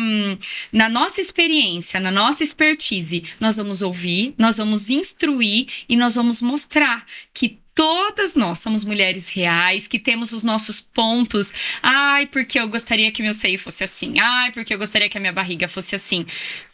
experiência, na nossa expertise, nós vamos ouvir, nós vamos instruir e nós vamos mostrar que todas nós somos mulheres reais, que temos os nossos pontos. Porque eu gostaria que meu seio fosse assim. Porque eu gostaria que a minha barriga fosse assim.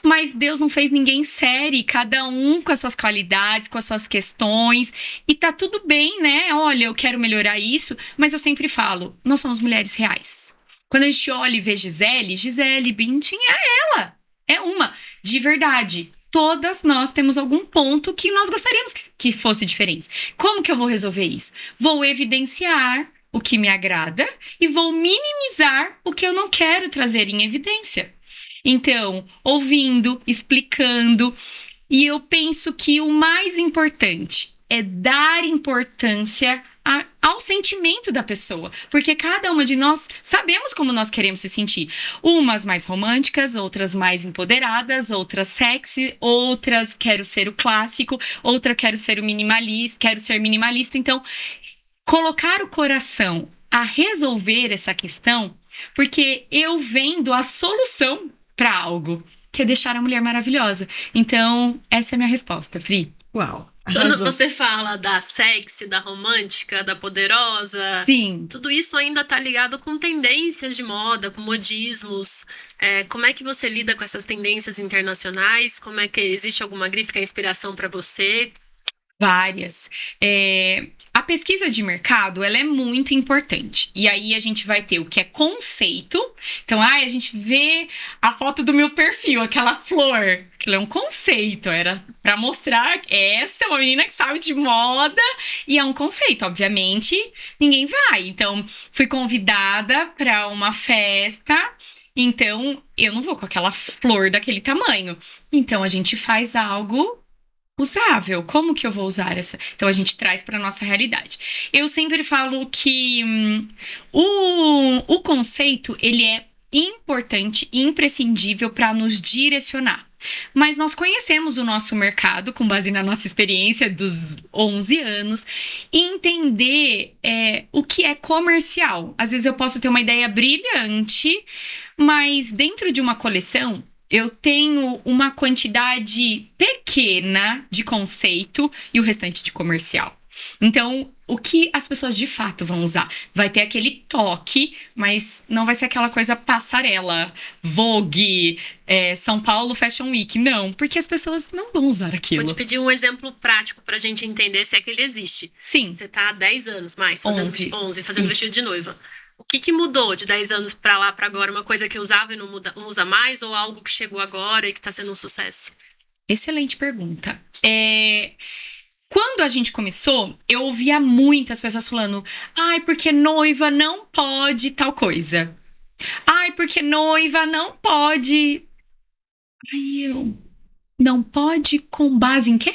Mas Deus não fez ninguém sério, cada um com as suas qualidades, com as suas questões. E tá tudo bem, né? Olha, eu quero melhorar isso, mas eu sempre falo, nós somos mulheres reais. Quando a gente olha e vê Gisele Bündchen é ela. É uma, de verdade. Todas nós temos algum ponto que nós gostaríamos que fosse diferente. Como que eu vou resolver isso? Vou evidenciar o que me agrada e vou minimizar o que eu não quero trazer em evidência. Então, ouvindo, explicando. E eu penso que o mais importante é dar importância ao sentimento da pessoa, porque cada uma de nós sabemos como nós queremos se sentir. Umas mais românticas, outras mais empoderadas, outras sexy, outras quero ser o clássico, outra quero ser minimalista. Então, colocar o coração a resolver essa questão, porque eu vendo a solução para algo, que é deixar a mulher maravilhosa. Então, essa é a minha resposta, Pri. Uau! Quando você fala da sexy, da romântica, da poderosa... Sim. Tudo isso ainda tá ligado com tendências de moda, com modismos. Como é que você lida com essas tendências internacionais? Como é que existe alguma grife que é inspiração para você? Várias. A pesquisa de mercado, ela é muito importante. E aí a gente vai ter o que é conceito. Então, a gente vê a foto do meu perfil, aquela flor. Aquilo é um conceito, era pra mostrar que essa é uma menina que sabe de moda. E é um conceito, obviamente, ninguém vai. Então, fui convidada pra uma festa. Então, eu não vou com aquela flor daquele tamanho. Então, a gente faz algo usável. Como que eu vou usar essa? Então, a gente traz para nossa realidade. Eu sempre falo que o conceito, ele é importante e imprescindível para nos direcionar. Mas nós conhecemos o nosso mercado com base na nossa experiência dos 11 anos e entender o que é comercial. Às vezes eu posso ter uma ideia brilhante, mas dentro de uma coleção eu tenho uma quantidade pequena de conceito e o restante de comercial. Então, o que as pessoas de fato vão usar? Vai ter aquele toque, mas não vai ser aquela coisa passarela, Vogue, São Paulo Fashion Week. Não, porque as pessoas não vão usar aquilo. Vou te pedir um exemplo prático pra gente entender se é que ele existe. Sim. Você tá há 10 anos mais fazendo 11 fazendo Isso. vestido de noiva. O que mudou de 10 anos pra lá, pra agora? Uma coisa que usava e não usa mais? Ou algo que chegou agora e que tá sendo um sucesso? Excelente pergunta. Quando a gente começou, eu ouvia muitas pessoas falando: ai, porque noiva não pode tal coisa. Ai, porque noiva não pode. Não pode com base em quê?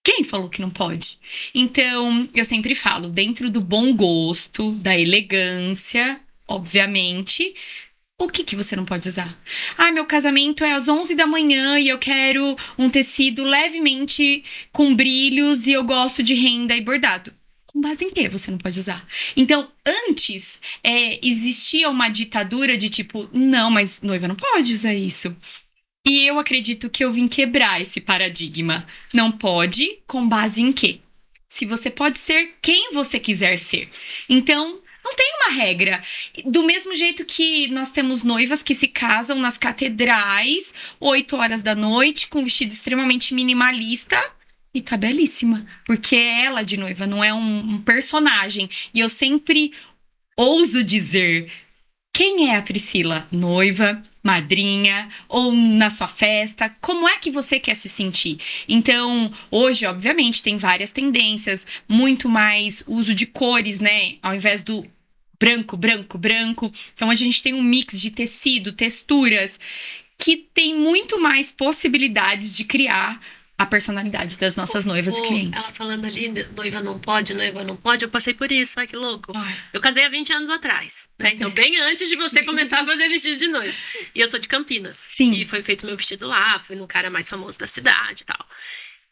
Quem falou que não pode? Então, eu sempre falo, dentro do bom gosto, da elegância, obviamente, o que você não pode usar? Meu casamento é às 11 da manhã e eu quero um tecido levemente com brilhos e eu gosto de renda e bordado. Com base em que você não pode usar? Então, antes, existia uma ditadura de tipo, não, mas noiva não pode usar isso. E eu acredito que eu vim quebrar esse paradigma. Não pode, com base em quê? Se você pode ser quem você quiser ser. Então, não tem uma regra. Do mesmo jeito que nós temos noivas que se casam nas catedrais, 8 horas da noite, com um vestido extremamente minimalista, e tá belíssima. Porque é ela de noiva, não é um personagem. E eu sempre ouso dizer, quem é a Priscila? Noiva, madrinha, ou na sua festa, como é que você quer se sentir? Então, hoje, obviamente, tem várias tendências, muito mais uso de cores, né? Ao invés do branco, branco, branco. Então, hoje a gente tem um mix de tecido, texturas, que tem muito mais possibilidades de criar a personalidade das nossas noivas e clientes. Ela falando ali, noiva não pode, eu passei por isso, ai que louco. Eu casei há 20 anos atrás, né? Então bem antes de você começar a fazer vestido de noiva. E eu sou de Campinas. Sim. E foi feito meu vestido lá, fui no cara mais famoso da cidade e tal.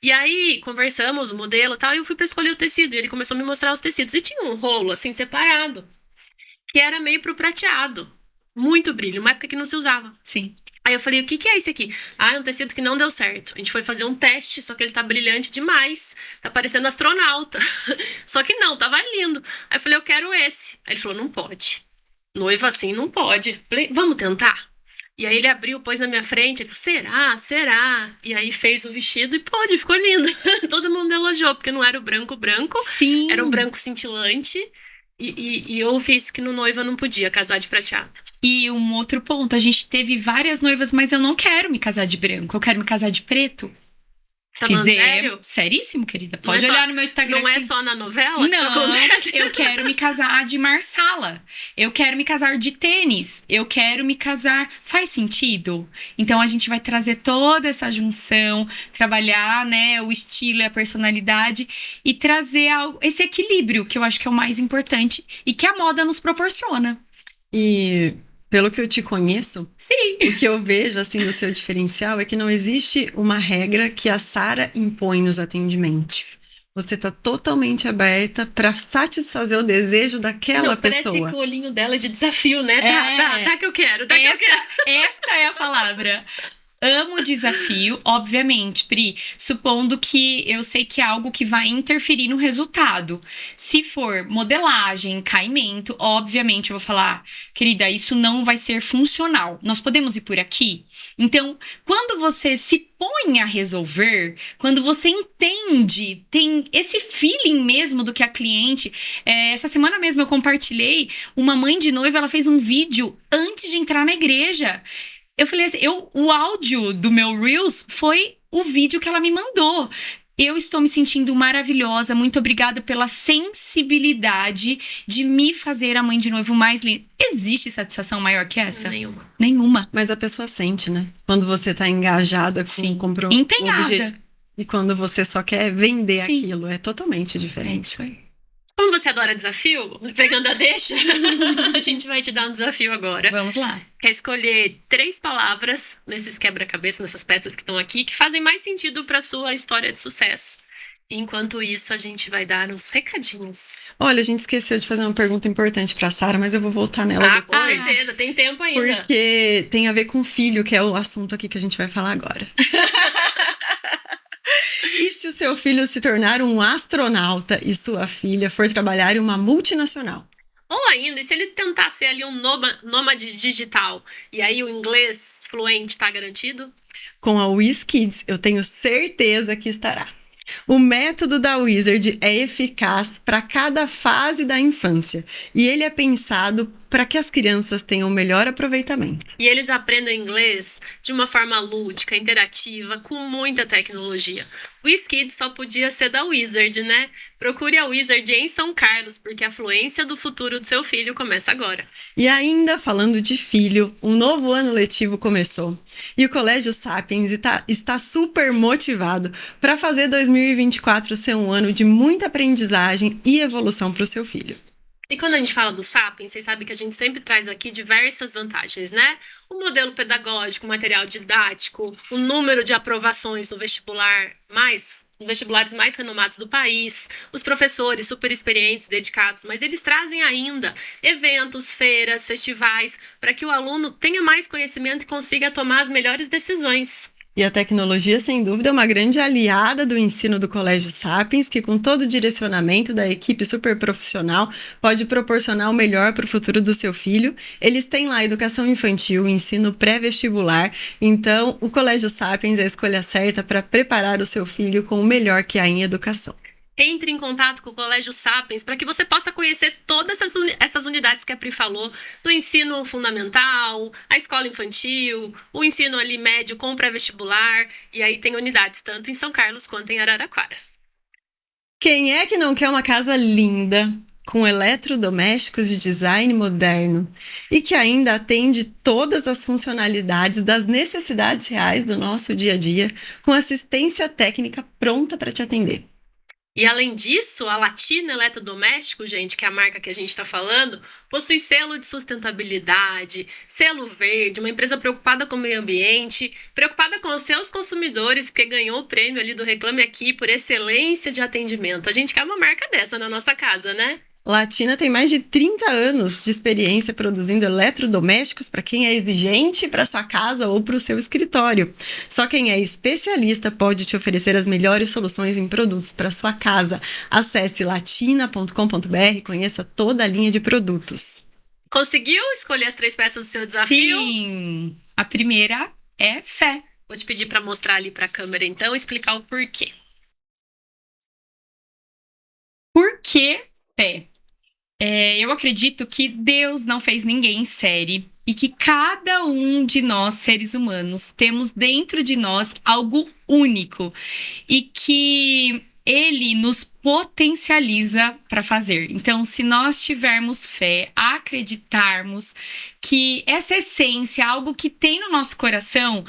E aí, conversamos, o modelo e tal, e eu fui pra escolher o tecido, e ele começou a me mostrar os tecidos. E tinha um rolo, assim, separado, que era meio pro prateado. Muito brilho, uma época que não se usava. Sim. Aí eu falei, o que é esse aqui? É um tecido que não deu certo. A gente foi fazer um teste, só que ele tá brilhante demais. Tá parecendo astronauta. Só que não, tava lindo. Aí eu falei, eu quero esse. Aí ele falou, não pode. Noiva assim não pode. Falei, vamos tentar? E aí ele abriu, pôs na minha frente. Ele falou, será? E aí fez o vestido e pode, ficou lindo. Todo mundo elogiou, porque não era o branco branco. Sim. Era um branco cintilante. E eu fiz que no noiva não podia casar de prateado. E um outro ponto, a gente teve várias noivas, mas eu não quero me casar de branco, eu quero me casar de preto. Você tá falando sério? Seríssimo, querida. Pode olhar no meu Instagram. Não é só na novela que isso Não, acontece? eu quero me casar de marsala. Eu quero me casar de tênis. Eu quero me casar... Faz sentido? Então, a gente vai trazer toda essa junção, trabalhar, né, o estilo e a personalidade e trazer esse equilíbrio, que eu acho que é o mais importante e que a moda nos proporciona. E pelo que eu te conheço, Sim. o que eu vejo assim do seu diferencial é que não existe uma regra que a Sara impõe nos atendimentos. Você tá totalmente aberta para satisfazer o desejo daquela pessoa. Parece que o olhinho dela é de desafio, né? Dá que eu quero, Esta é a palavra. Amo o desafio, obviamente, Pri, supondo que eu sei que é algo que vai interferir no resultado. Se for modelagem, caimento, obviamente eu vou falar, querida, isso não vai ser funcional. Nós podemos ir por aqui? Então, quando você se põe a resolver, quando você entende, tem esse feeling mesmo do que a cliente... essa semana mesmo eu compartilhei, uma mãe de noiva, ela fez um vídeo antes de entrar na igreja. Eu falei assim, o áudio do meu Reels foi o vídeo que ela me mandou. Eu estou me sentindo maravilhosa, muito obrigada pela sensibilidade de me fazer a mãe de noivo mais linda. Existe satisfação maior que essa? Nenhuma. Mas a pessoa sente, né? Quando você tá engajada com o empenhada. objetivo. E quando você só quer vender Sim. aquilo, é totalmente diferente. É isso aí. Como você adora desafio, pegando a deixa, a gente vai te dar um desafio agora. Vamos lá. Quer escolher 3 palavras nesses quebra-cabeça, nessas peças que estão aqui, que fazem mais sentido para sua história de sucesso. Enquanto isso, a gente vai dar uns recadinhos. Olha, a gente esqueceu de fazer uma pergunta importante pra Sara, mas eu vou voltar nela Com depois. certeza, tem tempo ainda. Porque tem a ver com filho, que é o assunto aqui que a gente vai falar agora. E se o seu filho se tornar um astronauta e sua filha for trabalhar em uma multinacional? Ou ainda, e se ele tentar ser ali um nômade digital, e aí o inglês fluente tá garantido? Com a WizKids, eu tenho certeza que estará. O método da Wizard é eficaz para cada fase da infância e ele é pensado para que as crianças tenham o melhor aproveitamento. E eles aprendem inglês de uma forma lúdica, interativa, com muita tecnologia. O WizKids só podia ser da Wizard, né? Procure a Wizard em São Carlos, porque a fluência do futuro do seu filho começa agora. E ainda falando de filho, um novo ano letivo começou. E o Colégio Sapiens está super motivado para fazer 2024 ser um ano de muita aprendizagem e evolução para o seu filho. E quando a gente fala do Sapiens, vocês sabem que a gente sempre traz aqui diversas vantagens, né? O modelo pedagógico, o material didático, o número de aprovações no vestibulares mais renomados do país, os professores super experientes, dedicados, mas eles trazem ainda eventos, feiras, festivais, para que o aluno tenha mais conhecimento e consiga tomar as melhores decisões. E a tecnologia, sem dúvida, é uma grande aliada do ensino do Colégio Sapiens, que com todo o direcionamento da equipe super profissional, pode proporcionar o melhor para o futuro do seu filho. Eles têm lá educação infantil, ensino pré-vestibular, então o Colégio Sapiens é a escolha certa para preparar o seu filho com o melhor que há em educação. Entre em contato com o Colégio Sapiens para que você possa conhecer todas essas unidades que a Pri falou, do ensino fundamental, a escola infantil, o ensino ali médio com pré-vestibular, e aí tem unidades tanto em São Carlos quanto em Araraquara. Quem é que não quer uma casa linda, com eletrodomésticos de design moderno e que ainda atende todas as funcionalidades das necessidades reais do nosso dia a dia, com assistência técnica pronta para te atender? E além disso, a Latina Eletrodoméstico, gente, que é a marca que a gente está falando, possui selo de sustentabilidade, selo verde, uma empresa preocupada com o meio ambiente, preocupada com os seus consumidores, porque ganhou o prêmio ali do Reclame Aqui por excelência de atendimento. A gente quer uma marca dessa na nossa casa, né? Latina tem mais de 30 anos de experiência produzindo eletrodomésticos para quem é exigente para sua casa ou para o seu escritório. Só quem é especialista pode te oferecer as melhores soluções em produtos para sua casa. Acesse latina.com.br e conheça toda a linha de produtos. Conseguiu escolher as 3 peças do seu desafio? Sim! A primeira é fé. Vou te pedir para mostrar ali para a câmera, então, e explicar o porquê. Por que fé? Eu acredito que Deus não fez ninguém em série e que cada um de nós, seres humanos, temos dentro de nós algo único e que Ele nos potencializa para fazer. Então, se nós tivermos fé, acreditarmos que essa essência, algo que tem no nosso coração,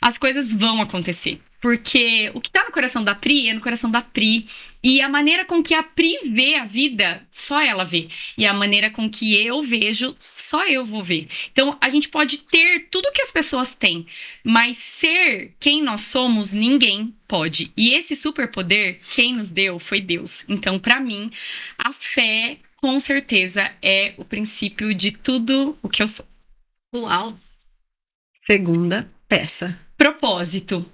as coisas vão acontecer. Porque o que tá no coração da Pri é no coração da Pri. E a maneira com que a Pri vê a vida, só ela vê. E a maneira com que eu vejo, só eu vou ver. Então, a gente pode ter tudo que as pessoas têm. Mas ser quem nós somos, ninguém pode. E esse superpoder, quem nos deu foi Deus. Então, para mim, a fé, com certeza, é o princípio de tudo o que eu sou. Uau! Segunda peça. Propósito.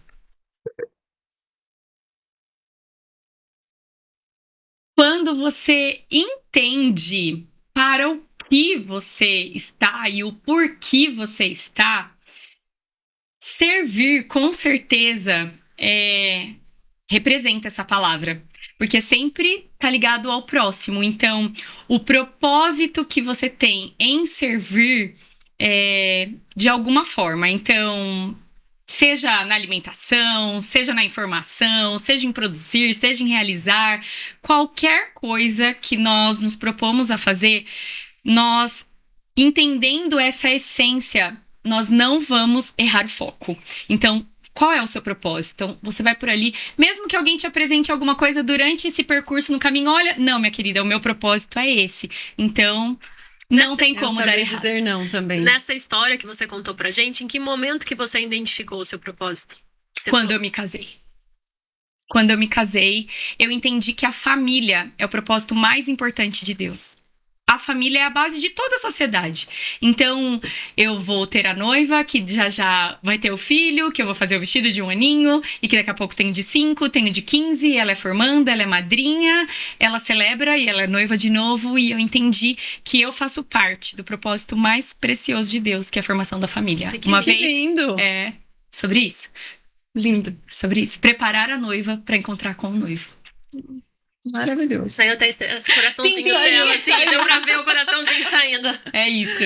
Quando você entende para o que você está e o porquê você está, servir com certeza representa essa palavra. Porque sempre tá ligado ao próximo. Então, o propósito que você tem em servir de alguma forma. Então, seja na alimentação, seja na informação, seja em produzir, seja em realizar, qualquer coisa que nós nos propomos a fazer, nós, entendendo essa essência, nós não vamos errar foco. Então, qual é o seu propósito? Então, você vai por ali, mesmo que alguém te apresente alguma coisa durante esse percurso no caminho, olha, não, minha querida, o meu propósito é esse. Então, não tem como dar errado. Dizer não também. Nessa história que você contou pra gente, em que momento que você identificou o seu propósito? Quando eu me casei. Quando eu me casei, eu entendi que a família é o propósito mais importante de Deus. A família é a base de toda a sociedade. Então, eu vou ter a noiva, que já vai ter o filho, que eu vou fazer o vestido de 1 aninho, e que daqui a pouco tenho de 5, tenho de 15, ela é formanda, ela é madrinha, ela celebra e ela é noiva de novo, e eu entendi que eu faço parte do propósito mais precioso de Deus, que é a formação da família. Que lindo! É sobre isso. Lindo. Sobre isso. Preparar a noiva para encontrar com o noivo. Maravilhoso. Saiu até esse coraçãozinho dela, assim, deu pra ver o coraçãozinho saindo. É isso.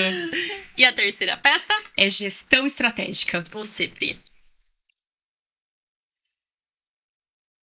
E a terceira peça? É gestão estratégica. Você, Pri.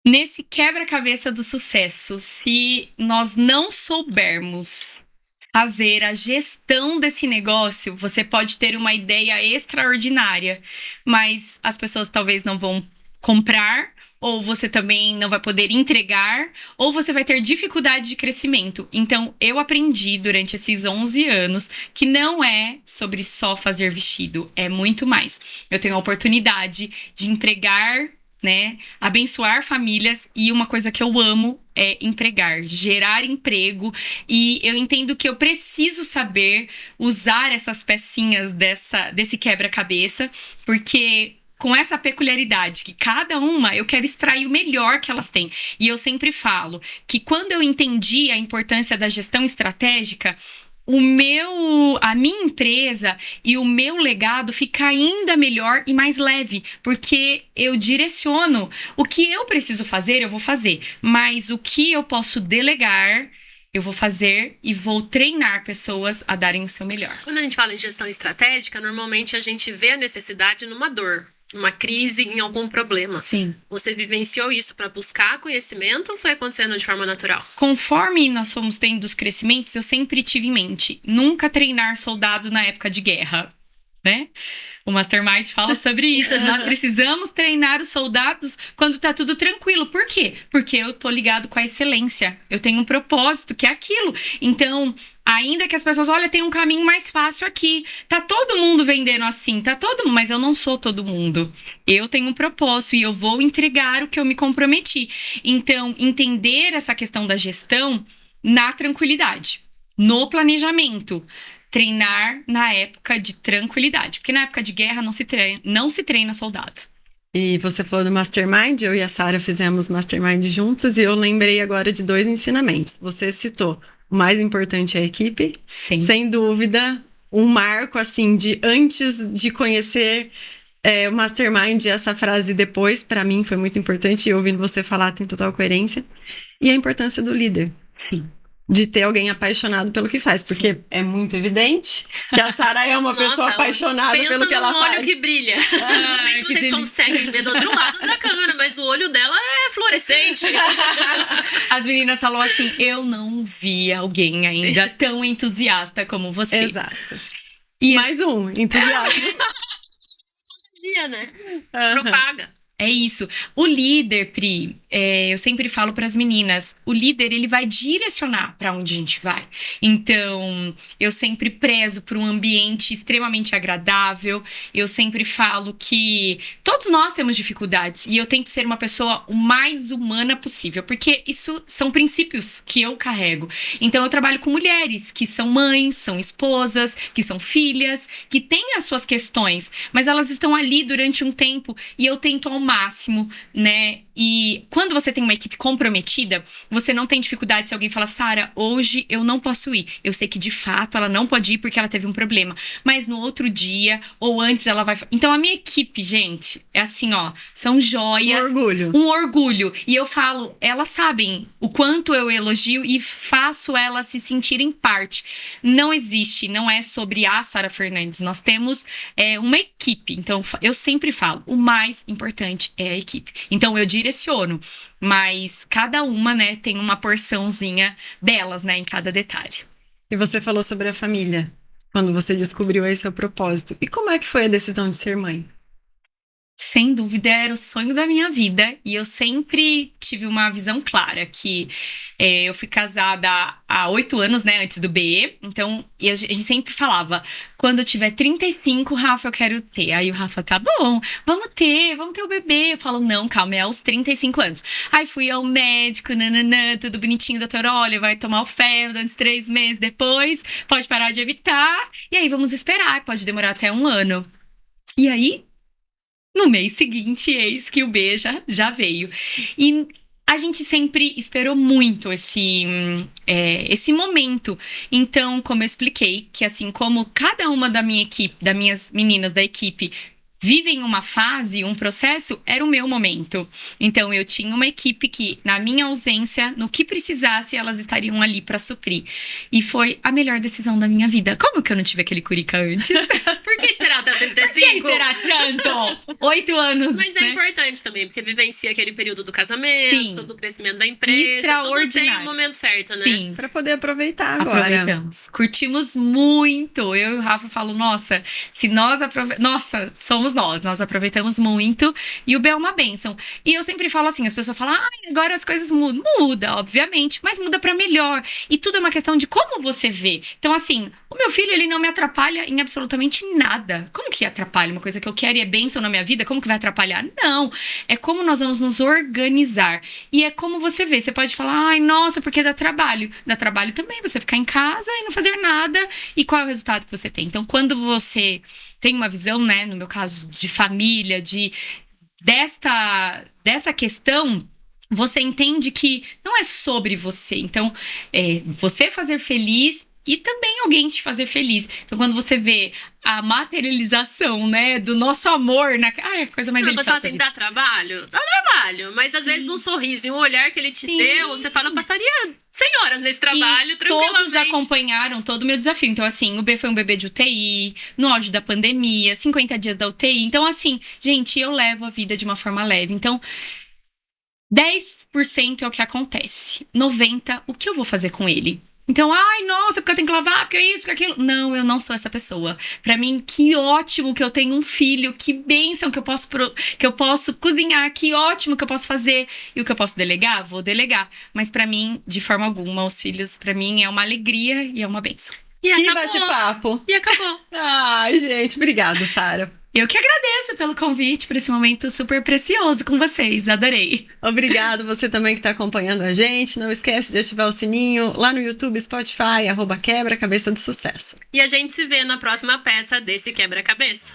Nesse quebra-cabeça do sucesso, se nós não soubermos fazer a gestão desse negócio, você pode ter uma ideia extraordinária, mas as pessoas talvez não vão comprar, ou você também não vai poder entregar, ou você vai ter dificuldade de crescimento. Então, eu aprendi durante esses 11 anos que não é sobre só fazer vestido, é muito mais. Eu tenho a oportunidade de empregar, né, abençoar famílias, e uma coisa que eu amo é empregar, gerar emprego, e eu entendo que eu preciso saber usar essas pecinhas desse quebra-cabeça, porque com essa peculiaridade, que cada uma eu quero extrair o melhor que elas têm. E eu sempre falo que quando eu entendi a importância da gestão estratégica, a minha empresa e o meu legado fica ainda melhor e mais leve, porque eu direciono o que eu preciso fazer, eu vou fazer, mas o que eu posso delegar, eu vou fazer e vou treinar pessoas a darem o seu melhor. Quando a gente fala em gestão estratégica, normalmente a gente vê a necessidade numa dor, uma crise, em algum problema. Sim. Você vivenciou isso para buscar conhecimento ou foi acontecendo de forma natural? Conforme nós fomos tendo os crescimentos, eu sempre tive em mente nunca treinar soldado na época de guerra, né? O Mastermind fala sobre isso. Nós precisamos treinar os soldados quando tá tudo tranquilo. Por quê? Porque eu tô ligado com a excelência. Eu tenho um propósito, que é aquilo. Então, ainda que as pessoas, olha, tem um caminho mais fácil aqui. Tá todo mundo vendendo assim, mas eu não sou todo mundo. Eu tenho um propósito e eu vou entregar o que eu me comprometi. Então, entender essa questão da gestão na tranquilidade, no planejamento. Treinar na época de tranquilidade. Porque na época de guerra não se treina soldado. E você falou do Mastermind, eu e a Sara fizemos Mastermind juntas, e eu lembrei agora de 2 ensinamentos. Você citou, o mais importante é a equipe. Sim. Sem dúvida, um marco, assim, de antes de conhecer o Mastermind, essa frase depois, para mim, foi muito importante, e ouvindo você falar tem total coerência. E a importância do líder. Sim. De ter alguém apaixonado pelo que faz, porque sim, é muito evidente que a Sara é uma pessoa apaixonada pelo que ela faz. Pensa num olho que brilha. Não sei se vocês conseguem ver do outro lado da câmera, mas o olho dela é fluorescente. As meninas falam assim, eu não vi alguém ainda tão entusiasta como você. Exato. E mais um, entusiasta. Dia, né? Propaga. É isso. O líder, Pri, eu sempre falo para as meninas, o líder, ele vai direcionar para onde a gente vai. Então, eu sempre prezo por um ambiente extremamente agradável. Eu sempre falo que todos nós temos dificuldades e eu tento ser uma pessoa o mais humana possível, porque isso são princípios que eu carrego. Então, eu trabalho com mulheres que são mães, são esposas, que são filhas, que têm as suas questões, mas elas estão ali durante um tempo e eu tento ao máximo, né? E quando você tem uma equipe comprometida, você não tem dificuldade se alguém fala, Sara, hoje eu não posso ir. Eu sei que de fato ela não pode ir porque ela teve um problema, mas no outro dia ou antes ela vai... Então a minha equipe, gente, é assim, ó, são joias. Um orgulho. E eu falo, elas sabem o quanto eu elogio e faço elas se sentirem parte. Não existe, não é sobre a Sara Fernandes. Nós temos uma equipe. Então eu sempre falo, o mais importante é a equipe. Então eu direciono, mas cada uma, né, tem uma porçãozinha delas, né, em cada detalhe. E você falou sobre a família, quando você descobriu esse seu propósito. E como é que foi a decisão de ser mãe? Sem dúvida, era o sonho da minha vida. E eu sempre tive uma visão clara que eu fui casada há 8 anos, né, antes do B. Então, e a gente sempre falava, quando eu tiver 35, Rafa, eu quero ter. Aí o Rafa, tá bom, vamos ter o bebê. Eu falo, não, calma, é aos 35 anos. Aí fui ao médico, nananã, tudo bonitinho, doutor, olha, vai tomar o ferro durante 3 meses depois, pode parar de evitar. E aí vamos esperar, pode demorar até 1 ano. E aí, no mês seguinte, eis que o B já veio. E a gente sempre esperou muito esse momento. Então, como eu expliquei, que assim como cada uma da minha equipe, das minhas meninas da equipe, vivem uma fase, um processo, era o meu momento. Então, eu tinha uma equipe que, na minha ausência, no que precisasse, elas estariam ali para suprir. E foi a melhor decisão da minha vida. Como que eu não tive aquele curica antes? Por que esperar até 35? Por que esperar tanto? 8 anos, Mas é né? importante também, porque vivencia aquele período do casamento, Sim. do crescimento da empresa. Tudo Extraordinário. tem o momento certo, né? Sim. Para poder aproveitar agora. Aproveitamos. Curtimos muito. Eu e o Rafa falam, nossa, se nós Nossa, somos nós aproveitamos muito. E o B é uma bênção. E eu sempre falo assim, as pessoas falam, agora as coisas mudam. Muda, obviamente, mas muda pra melhor. E tudo é uma questão de como você vê. Então, assim, o meu filho, ele não me atrapalha em absolutamente nada. Como que atrapalha? Uma coisa que eu quero e é bênção na minha vida, como que vai atrapalhar? Não. É como nós vamos nos organizar. E é como você vê. Você pode falar, ai, nossa, porque dá trabalho. Dá trabalho também, você ficar em casa e não fazer nada. E qual é o resultado que você tem? Então, quando você tem uma visão, né, no meu caso, de família, dessa questão, você entende que não é sobre você. Então, você fazer feliz e também alguém te fazer feliz. Então, quando você vê a materialização, né, do nosso amor, é a coisa mais deliciosa. Você fala assim, dá trabalho? Dá trabalho. Mas às vezes um sorriso e um olhar que ele te deu, você fala, eu passaria 100 horas nesse trabalho, tranquilamente. Todos acompanharam todo o meu desafio. Então, assim, o B foi um bebê de UTI, no auge da pandemia, 50 dias da UTI. Então, assim, gente, eu levo a vida de uma forma leve. Então, 10% é o que acontece. 90%, o que eu vou fazer com ele? Então, ai, nossa, porque eu tenho que lavar, porque isso, porque aquilo. Não, eu não sou essa pessoa. Pra mim, que ótimo que eu tenho um filho, que bênção que eu posso cozinhar, que ótimo que eu posso fazer. E o que eu posso delegar? Vou delegar. Mas pra mim, de forma alguma, os filhos, pra mim, é uma alegria e é uma bênção. E Que acabou. bate-papo. E acabou. Ai, gente, obrigada, Sara. Eu que agradeço pelo convite, por esse momento super precioso com vocês. Adorei. Obrigado você também que está acompanhando a gente. Não esquece de ativar o sininho lá no YouTube, Spotify, @quebra-cabeça de sucesso. E a gente se vê na próxima peça desse quebra-cabeça.